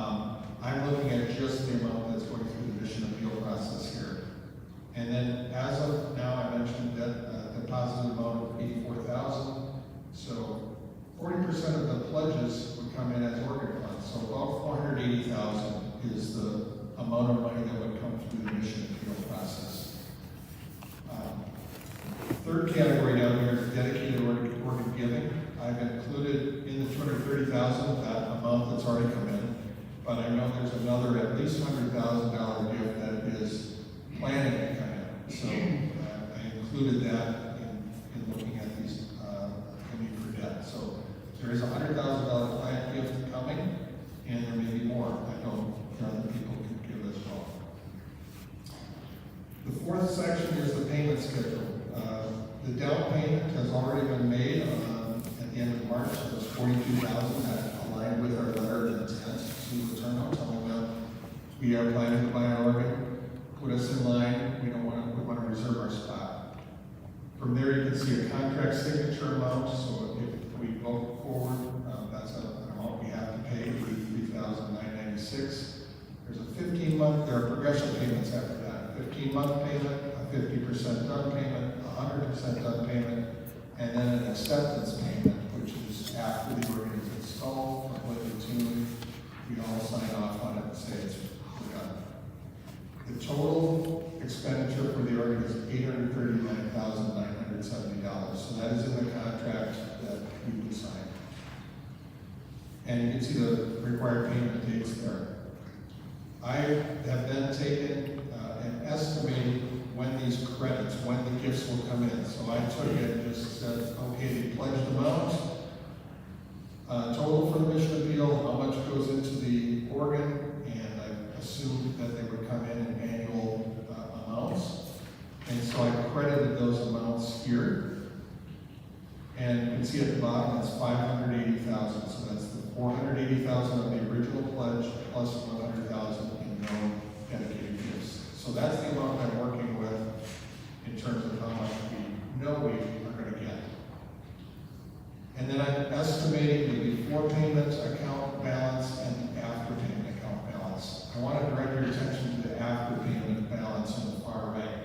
I'm looking at just the amount that's going through the mission appeal process here. And then as of now, I mentioned that deposited amount of $84,000. So 40% of the pledges would come in as organ funds. So about $480,000 is the amount of money that would come through the mission appeal process. Third category down here is dedicated organ giving. I've included in the $230,000 that amount that's already come in, but I know there's another at least $100,000 gift that is planning to come in. So I included that in looking at these coming for debt. So there is a $100,000 planned gift coming, and there may be more. I know other people can give as well. The fourth section is the payment schedule. The down payment has already been made at the end of March. So it's $42,000 that aligned with our letter of intent to the turnout, telling them we are planning to buy an organ. Put us in line. We want to reserve our spot. From there, you can see a contract signature amount. So if we vote forward, that's an amount we have to pay, $33,996. There's a 15-month. There are progression payments after that. 15-month payment, a 50% down payment, 100% down payment, and then an acceptance payment, which is after the organ is installed, completely tuned. We all sign off on it and say we're done. The total expenditure for the organ is $839,970. So that is in the contract that we would sign. And you can see the required payment dates there. I have then taken and estimated when these credits, when the gifts will come in. So I took it and just said, okay, the pledged amount, total for the mission appeal, how much goes into the organ, and I assumed that they would come in annual amounts. And so I credited those amounts here. And you can see at the bottom, it's $580,000, so that's $480,000 of the original pledge plus $100,000 in known dedicated gifts. So that's the amount I'm working with in terms of how much we know we are going to get. And then I'm estimating the before payment account balance and the after payment account balance. I want to direct your attention to the after payment balance on the far right.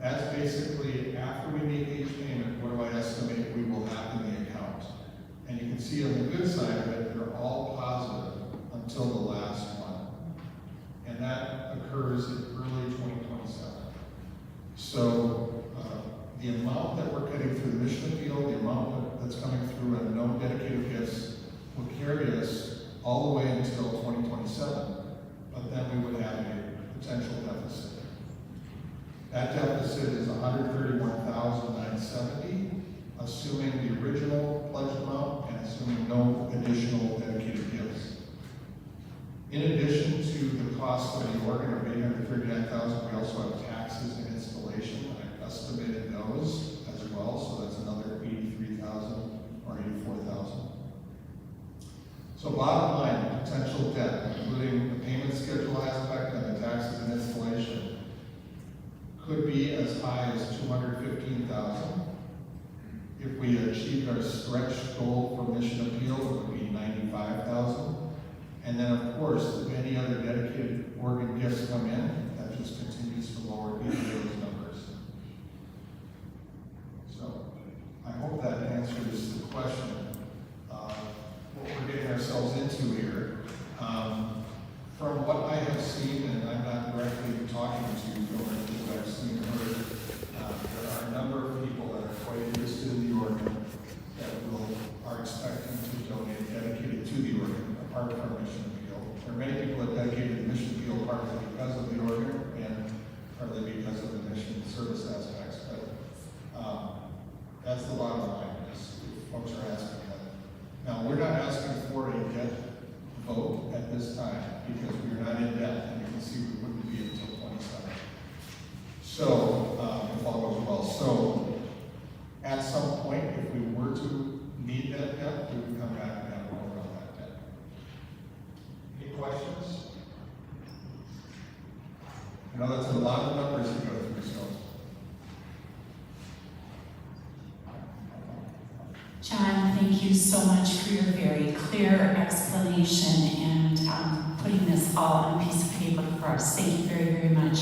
That's basically after we make each payment, what do I estimate we will have in the account? And you can see on the good side of it, they're all positive until the last one. And that occurs in early 2027. So the amount that we're getting through the mission appeal, the amount that's coming through in known dedicated gifts will carry us all the way until 2027, but then we would have a potential deficit. That deficit is $131,970, assuming the original pledge amount and assuming no additional dedicated gifts. In addition to the cost of the organ of $839,000, we also have taxes and installation. I've estimated those as well, so that's another $83,000 or $84,000. So bottom line, potential debt, including the payment schedule aspect and the taxes and installation, could be as high as $215,000. If we achieved our stretch goal for mission appeal, it would be $95,000. And then, of course, if any other dedicated organ gifts come in, that just continues to lower each of those numbers. So, I hope that answers the question. What we're getting ourselves into here. From what I have seen, and I'm not directly talking to you, but what I've seen and heard, there are a number of people that are quite interested in the organ that are expecting to donate dedicated to the organ, apart from mission appeal. There are many people that dedicated the mission appeal partly because of the organ and partly because of the mission service aspects. But that's the bottom line, is folks are asking that. Now, we're not asking for a debt vote at this time because we are not in debt, and you can see we wouldn't be until 27. So, if all goes well. So, at some point, if we were to need that debt, we would come back and have a vote on that debt. Any questions? I know that's a lot of numbers to go through, so. John, thank you so much for your very clear explanation and putting this all on a piece of paper for us. Thank you very, very much.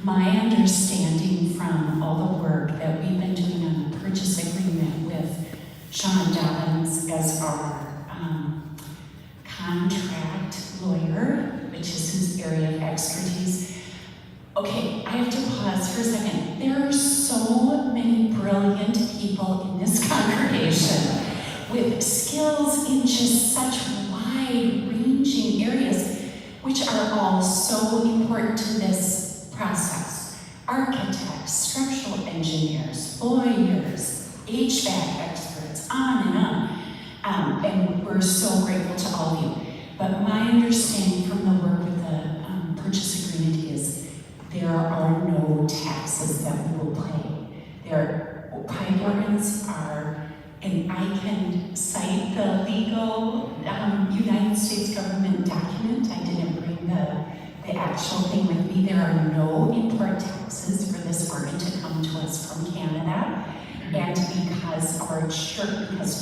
My understanding from all the work that we've been doing on the purchase agreement with Sean Dobbins as our contract lawyer, which is his area of expertise. Okay, I have to pause for a second. There are so many brilliant people in this congregation with skills in just such wide-ranging areas, which are all so important to this process. Architects, structural engineers, lawyers, HVAC experts, on and on. And we're so grateful to all of you. But my understanding from the work with the purchase agreement is there are no taxes that we will pay. Pipe organs are, and I can cite the legal United States government document. I didn't bring the actual thing with me. There are no import taxes for this organ to come to us from Canada. And because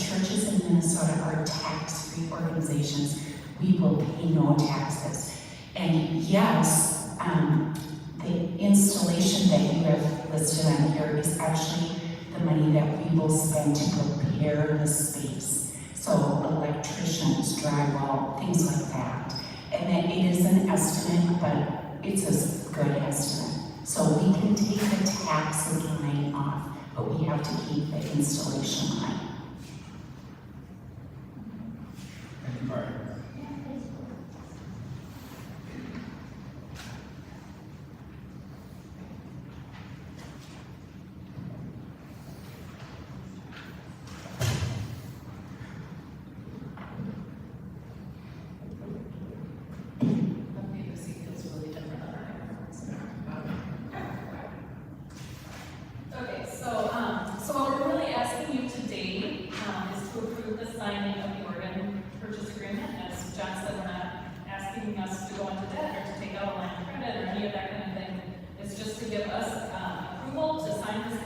churches in Minnesota are tax-free organizations, we will pay no taxes. And yes, the installation that you have listed on here is actually the money that we will spend to prepare the space. So electricians, drywall, things like that. And that it is an estimate, but it's a good estimate. So we can take the taxes line off, but we have to keep the installation line. Thank you, Marty. So what we're really asking you today is to approve the signing of the organ purchase agreement asking us to go into debt or to take out a line of credit or any of that kind of thing. It's just to give us approval to sign this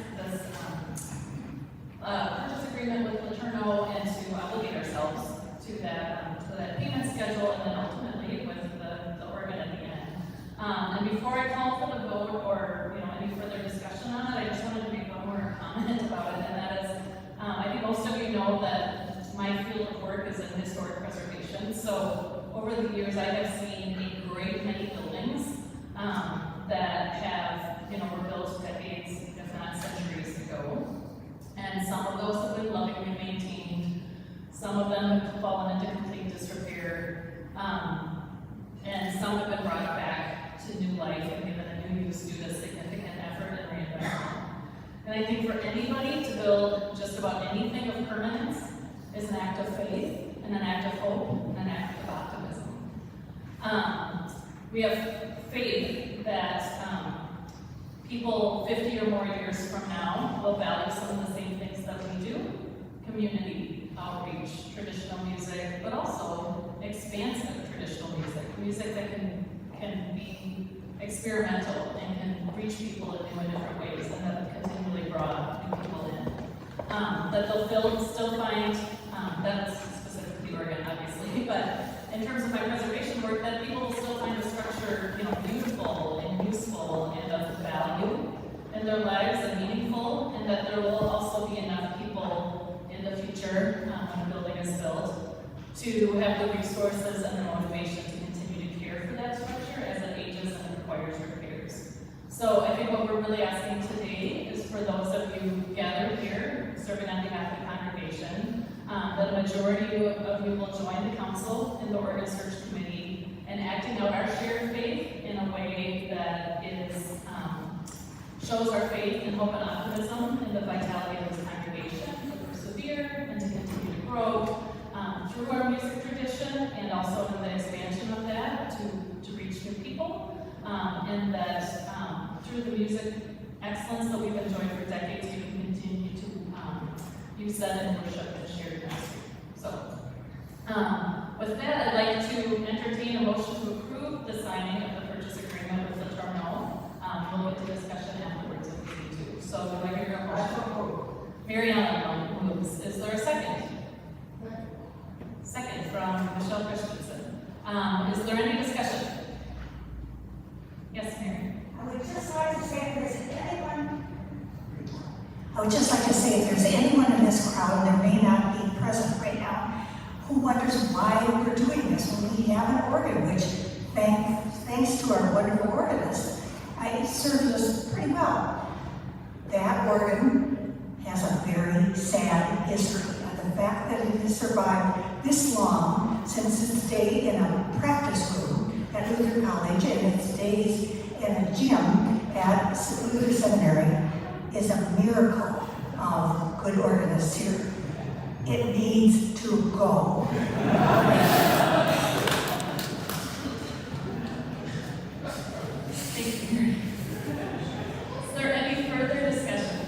purchase agreement with Laterno and to obligate ourselves to that payment schedule and then ultimately with the organ at the end. And before I call for the vote or any further discussion on it, I just wanted to make one more comment about it, and that is, I think most of you know that my field of work is in historic preservation. So over the years, I have seen a great many buildings that have, were built decades, if not centuries ago. And some of those have been lovingly maintained. Some of them have fallen into complete disrepair. And some have been brought back to new life and given a new use due to significant effort and reinvestment. And I think for anybody to build just about anything of permanence is an act of faith, and an act of hope, and an act of optimism. We have faith that people 50 or more years from now will value some of the same things that we do: community, outreach, traditional music, but also expansive traditional music that can be experimental and can reach people in new and different ways, and that will continually draw new people in. That they'll still find, that's specific to the organ, obviously, but in terms of my preservation work, that people will still find the structure, beautiful and useful and of value in their lives and meaningful, and that there will also be enough people in the future when a building is built to have the resources and the motivation to continue to care for that structure as it ages and requires repairs. So I think what we're really asking today is for those of you gathered here, serving on behalf of the congregation, that a majority of you will join the council in the Organ Search Committee and acting out our shared faith in a way that is shows our faith and hope and optimism in the vitality of this congregation to persevere and to continue to grow through our music tradition and also in the expansion of that to reach new people, and that through the music excellence that we've enjoyed for decades, we can continue to use that in worship and shared ministry. So, with that, I'd like to entertain a motion to approve the signing of the purchase agreement with Laterno. We'll get to discussion afterwards if we need to. So, do I hear a motion? Mary Ellen moves. Is there a second? Second from Michelle Christensen. Is there any discussion? Yes, Mary. I would just like to say if there's anyone in this crowd that may not be present right now who wonders why we're doing this when we have an organ, which thanks to our wonderful organist, it serves us pretty well. That organ has a very sad history, and the fact that it has survived this long, since its day in a practice room at Luther College and its days in a gym at Luther Seminary, is a miracle of good organists here. It needs to go. Thank you. Is there any further discussion?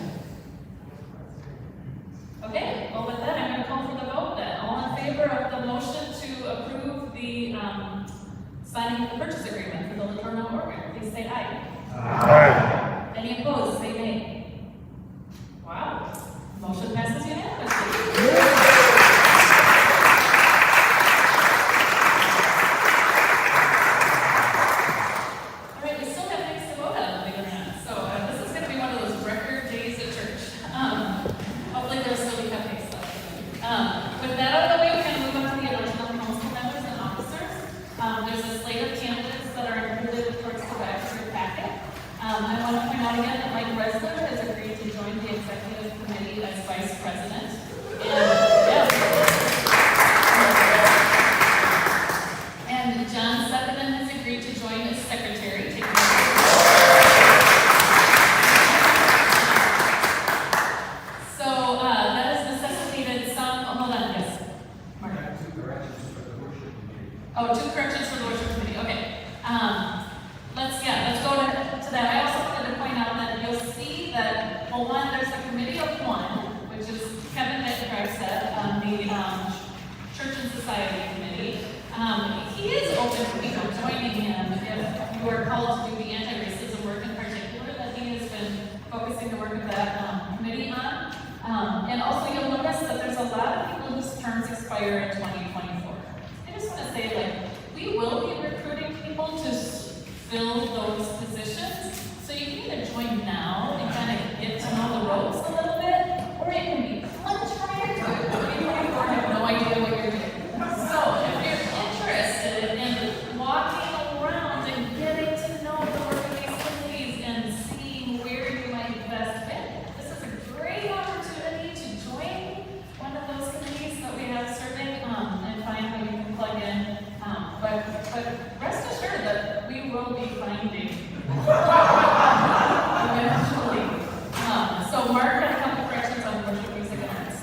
Okay, well with that, I'm going to call for the vote then. All in favor of the motion to approve the signing of the purchase agreement for the Laterno organ, please say aye. Aye. Any opposed, say nay. Wow, motion passes unanimously. He is open to people joining him if you are called to do the anti-racism work in particular that he has been focusing the work of that committee on. And also you'll notice that there's a lot of people whose terms expire in 2024. I just want to say, like, we will be recruiting people to fill those positions. So you can either join now and kind of get to know the ropes a little bit, or you can be much prior to it. 2024 have no idea what you're doing. So if you're interested in walking around and getting to know the work of these committees and seeing where you might best fit, this is a great opportunity to join one of those committees that we have serving and find how you can plug in. But rest assured that we will be finding eventually. So Mark had a couple corrections on worship music and arts.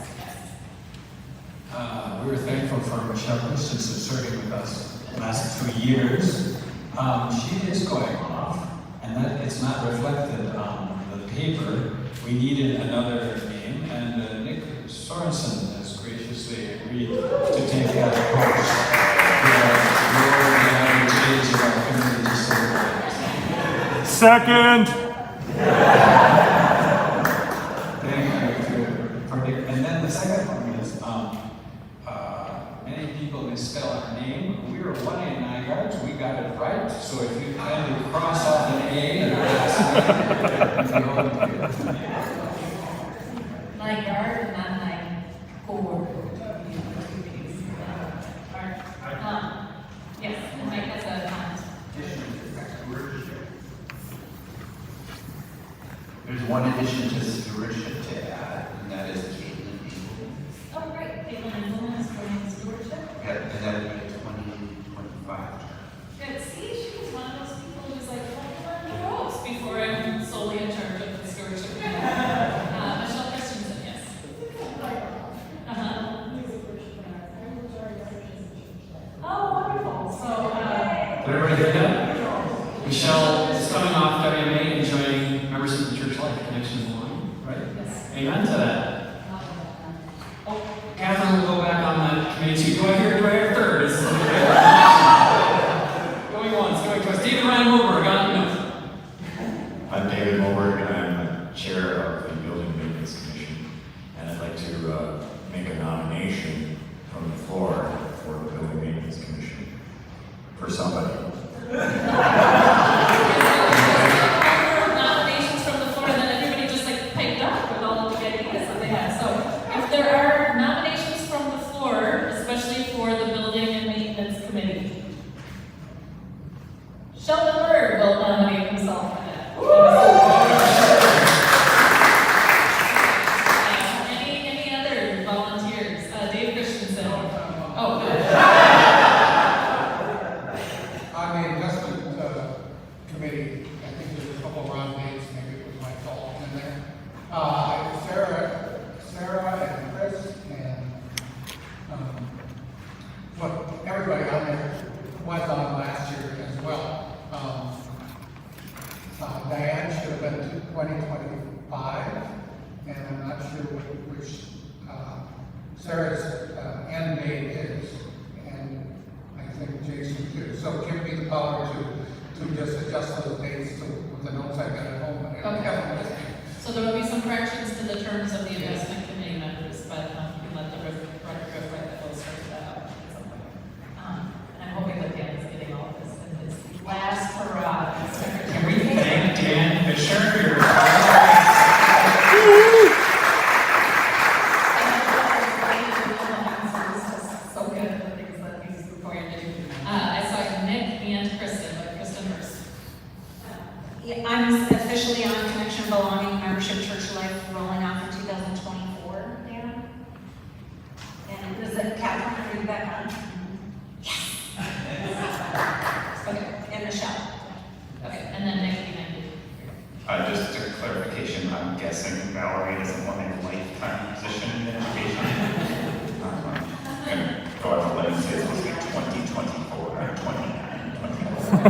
We were thankful for Michelle Christensen serving with us the last 2 years. She is going off, and that it's not reflected on the paper. We needed another name, and Nick Sorensen has graciously agreed to take that post. Second! And then the second one is, many people misspell our name. We were 1A Nygaard, we got it right. So if you kindly cross off an A and Nygaard, not Nygaard. Yes, and Mike has a comment. There's one addition to stewardship to add, and that is Caitlin Engel. Oh, great. Caitlin Engel is joining stewardship. Yeah, and that would be a 2025 term. Good. See, she was one of those people who's like, well, the ropes before I'm solely in charge of the stewardship. Michelle Christensen, yes. Oh, wonderful. So, Did everybody get that? Michelle is coming off WMA and joining members of the Church Life Connection Belonging, right? Yes. Amen to that. Oh, Catherine will go back on the committee too. Do I hear a third? Is this going once, going twice. David Ryan Moberg, on no. I'm David Moberg, and I'm the chair of the Building Maintenance Commission, and I'd like to make a nomination from the floor for the Building Maintenance Commission for somebody. Nominations from the floor, and then everybody just like piped up with all of the ideas that they had. So if there are nominations from the floor, especially for the Building and Maintenance Committee, Sheldon Bird will nominate himself for that. Any other volunteers? Dave Christensen. Oh, good. On the investment committee, I think there's a couple wrong dates, maybe it was my fault in there. Sarah and Chris and everybody on there was on last year as well. Diane should have been 2025, and I'm not sure which Sarah's end date is, and I think Jason too. So give me the power to just adjust those dates with the notes I got at home. Okay. So there will be some corrections to the terms of the investment committee members, but you can let the record reflect that we'll start that out at some point. And I'm hoping that Dan is getting all of this in his last hurrah as secretary. Can we thank Dan Fisher? Your so good at the things that he's required to do. I saw Nick and Kristen, but Kristen first. Yeah, I'm officially on Connection Belonging Membership Church Life rolling off in 2024, Dan. And is it Catherine, are you back on? Yes! Okay, and Michelle. Okay, and then Nick behind you. Just a clarification, I'm guessing Valerie doesn't want a lifetime position in education. I'm going to go out on a limb and say it's supposed to be 2024 or 29, 24.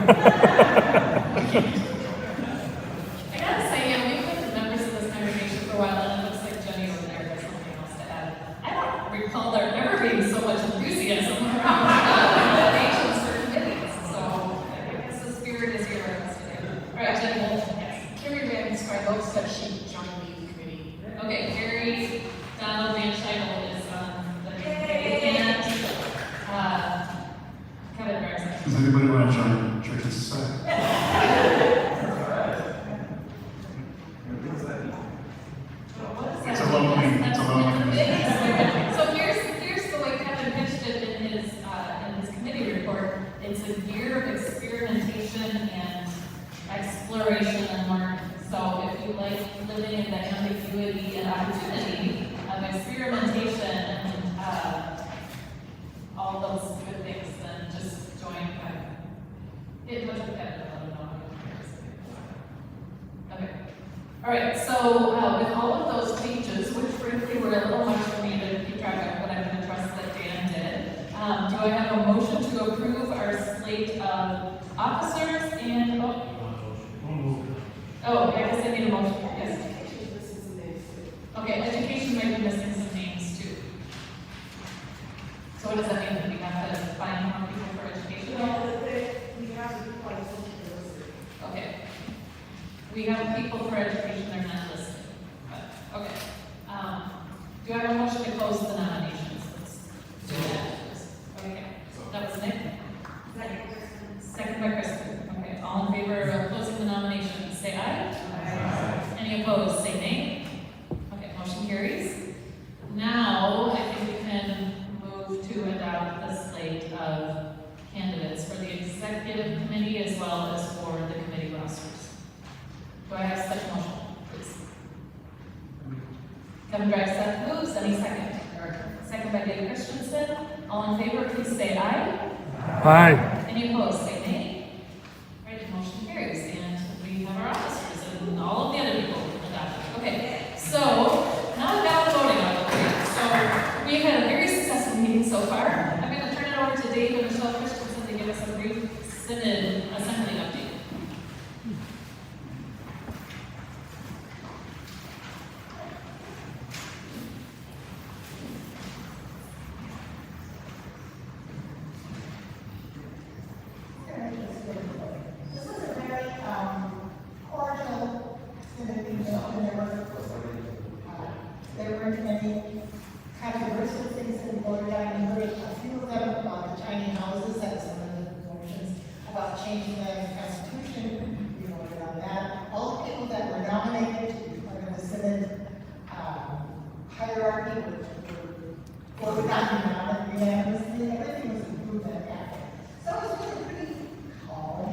I gotta say, we've been members of this congregation for a while, and it looks like Jenny over there has something else to add. I don't recall there ever being so much enthusiasm around Does anybody want to join Church and Society? It's a lonely, it's a lonely. So here's the way Kevin pitched it in his committee report. It's a year of experimentation and exploration and learning. So if you like living in the ambiguity and opportunity of experimentation and all those good things, then just join Kevin. Get in touch with Kevin. Let him know how it goes. Okay. All right, so with all of those changes, which frankly were a little much for me to keep track of, but I'm going to trust that Dan did, do I have a motion to approve our slate of officers and, I guess I need a motion, yes. Okay, education might be missing some names too. So what does that mean? Do we have to find more people for education? We have to find something to listen. Okay. We have people for education, they're not listed. But, okay. Do I have a motion to close the nominations? Let's do that. Okay. That was Nick? Second by Kristen. Okay. All in favor of closing the nominations, say aye. Aye. Any opposed, say nay. Okay, motion carries. Now, I think we can move to adopt the slate of candidates for the executive committee as well as for the committee rosters. Do I have such a motion, please? Kevin Drive, Seth moves, any second? Second by Dave Christensen. All in favor, please say aye. Aye. Any opposed, say nay. All right, motion carries, and we have our officers and all of the other people adopted. Okay, so now we've got the voting out of the way. So we've had a very successful meeting so far. I'm going to turn it over to Dave and Michelle Christensen to give us a brief Synod Assembly update. This was a very cordial Synod meeting, there weren't many controversial things that we voted on. We heard a few of them about the tiny houses and some of the motions about changing the Constitution. We voted on that. All the people that were nominated to be part of the Synod hierarchy were voted on unanimously. Everything was approved at that. So it was really pretty calm.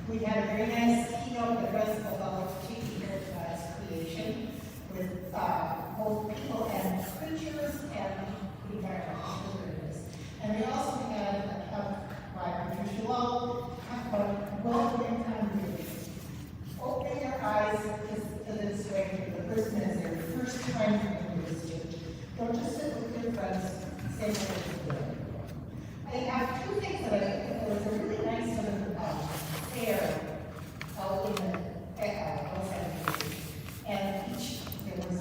We had a very nice keynote address about taking care of God's creation with both people and creatures and environment. And we also had a talk by Patricia Lowe talk about welcoming congregations, opening their eyes to the strength of the person as their first time coming to this church. Don't just sit with your friends, say what you're doing. I have two things that I think that there was a really nice sort of fair out in the outside of the city. And each, there was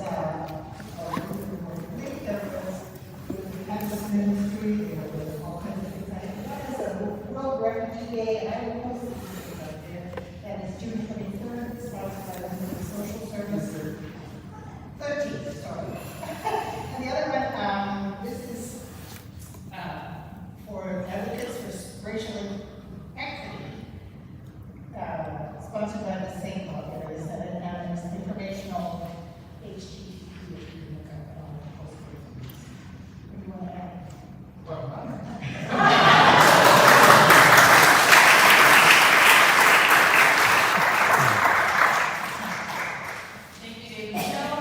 we had this ministry, there was all kinds of things. That is a World Refugee Day, and I will post this up there. That is June 23rd, sponsored by the Social Service. 13th, sorry. And the other one, this is for advocates for racial equity, sponsored by the St. Paul area Senate, and it's informational HTTP. What do you want to add? Thank you, Dave. Michelle,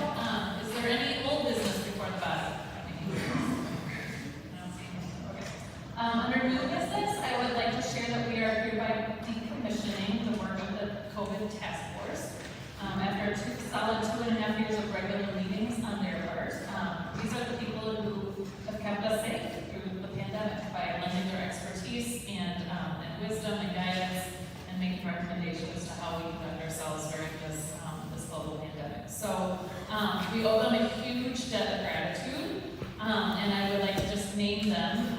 is there any old business before the body? I don't see any. Okay. Under new business, I would like to share that we are hereby decommissioning the work of the COVID task force. After solid 2.5 years of regular meetings on their part, these are the people who have kept us safe through the pandemic by lending their expertise and wisdom and guidance and making recommendations to how we conduct ourselves during this global pandemic. So we owe them a huge debt of gratitude, and I would like to just name them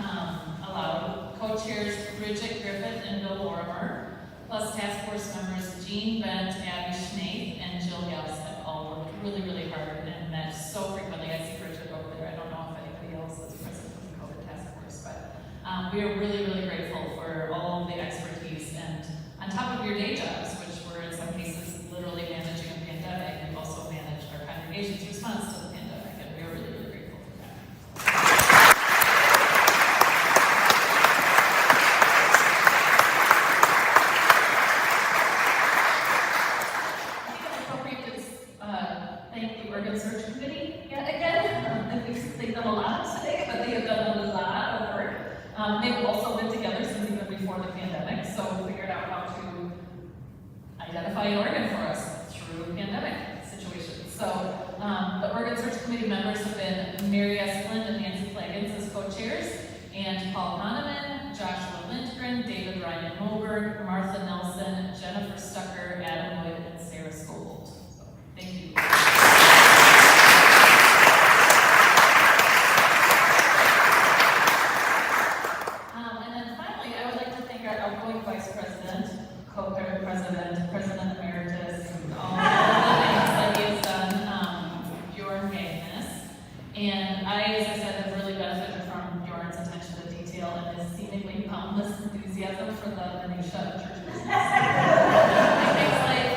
aloud. Co-chairs Bridget Griffith and Bill Lorimer, plus task force members Jean Bent, Abby Schnaith, and Jill Galstead all worked really, really hard and met so frequently. I see Bridget over there. I don't know if anybody else is present with the COVID task force, but we are really, really grateful for all of the expertise on top of your day jobs, which were in some cases literally managing a pandemic, you've also managed our congregation's response to the pandemic, and we are really, really grateful for that. Appropriate to thank the Oregon Search Committee yet again. They've done a lot today, but they have done a lot of work. They've also been together since even before the pandemic, so we figured out how to identify an organ for us through pandemic situations. So the Oregon Search Committee members have been Mary S. Lind and Nancy Flagans as co-chairs, and Paul Hahnemann, Joshua Lindgren, David Ryan Moberg, Martha Nelson, Jennifer Stucker, Adam Wood, and Sarah Scobold. So thank you. And then finally, I would like to thank our outgoing Vice President, Co-President, President Emeritus, all the things that he has done, Bjorn Magnus. And I, as I said, have really benefited from Bjorn's attention to detail and his seemingly boundless enthusiasm for the minutia of church business. Things like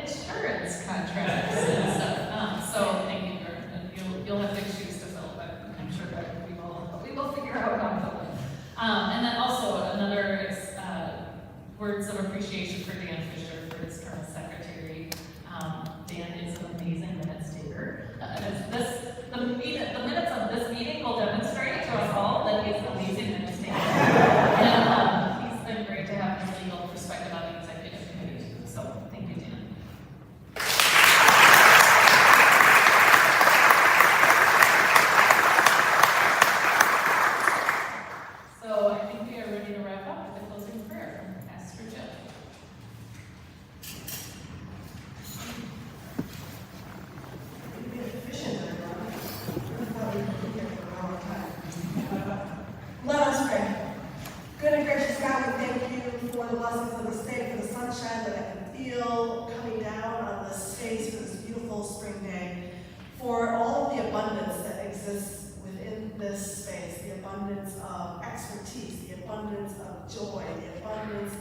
insurance contracts and stuff. So thank you, Bjorn. And you'll have big shoes to fill, but I'm sure that we will figure out how to fill them. And then also another words of appreciation for Dan Fisher for his current secretary. Dan is an amazing minutes taker. The minutes of this meeting will demonstrate to us all that he's an amazing minutes taker. And he's been great to have his legal perspective on the executive committee too. So thank you, Dan. So I think we are ready to wrap up with a closing prayer from Pastor Jill. Let us pray. Good and gracious God, we thank you for the blessings of this day, for the sunshine that I can feel coming down on this space for this beautiful spring day, for all of the abundance that exists within this space, the abundance of expertise, the abundance of joy, the abundance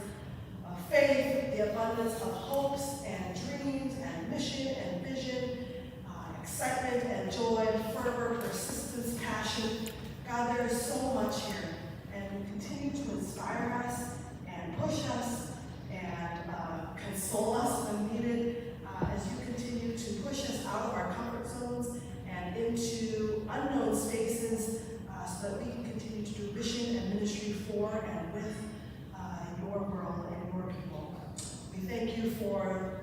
of faith, the abundance of hopes and dreams and mission and vision, excitement and joy, fervor, persistence, passion. God, there is so much here, and continue to inspire us and push us and console us when needed as you continue to push us out of our comfort zones and into unknown spaces so that we can continue to do mission and ministry for and with your world and your people. We thank you for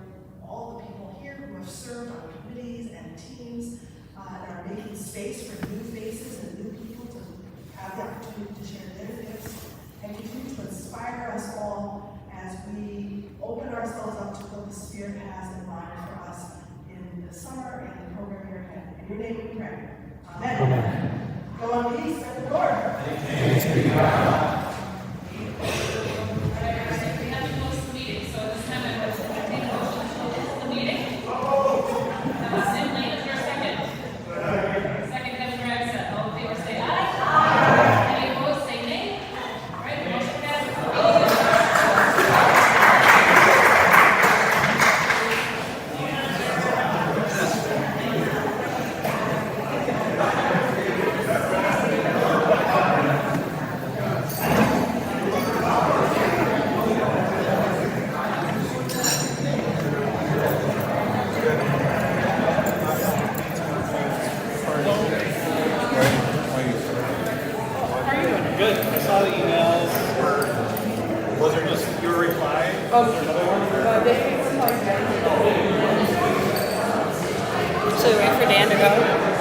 all the people here who have served on committees and teams and are making space for new faces and new people to have the opportunity to share their gifts and continue to inspire us all as we open ourselves up to what the Spirit has in mind for us in the summer and the program year ahead. In your name we pray. Amen. Amen. Go in peace and the Lord. Thanks be God. We have to close the meeting, so at this time I would take a motion to close the meeting. Sim Lane, is your second? Second, Kevin Dragset. All in favor say aye. Any opposed say nay. All right, the motion passes. Good. I saw the emails. Was there just your reply? Was there another one? So we wait for Dan to go?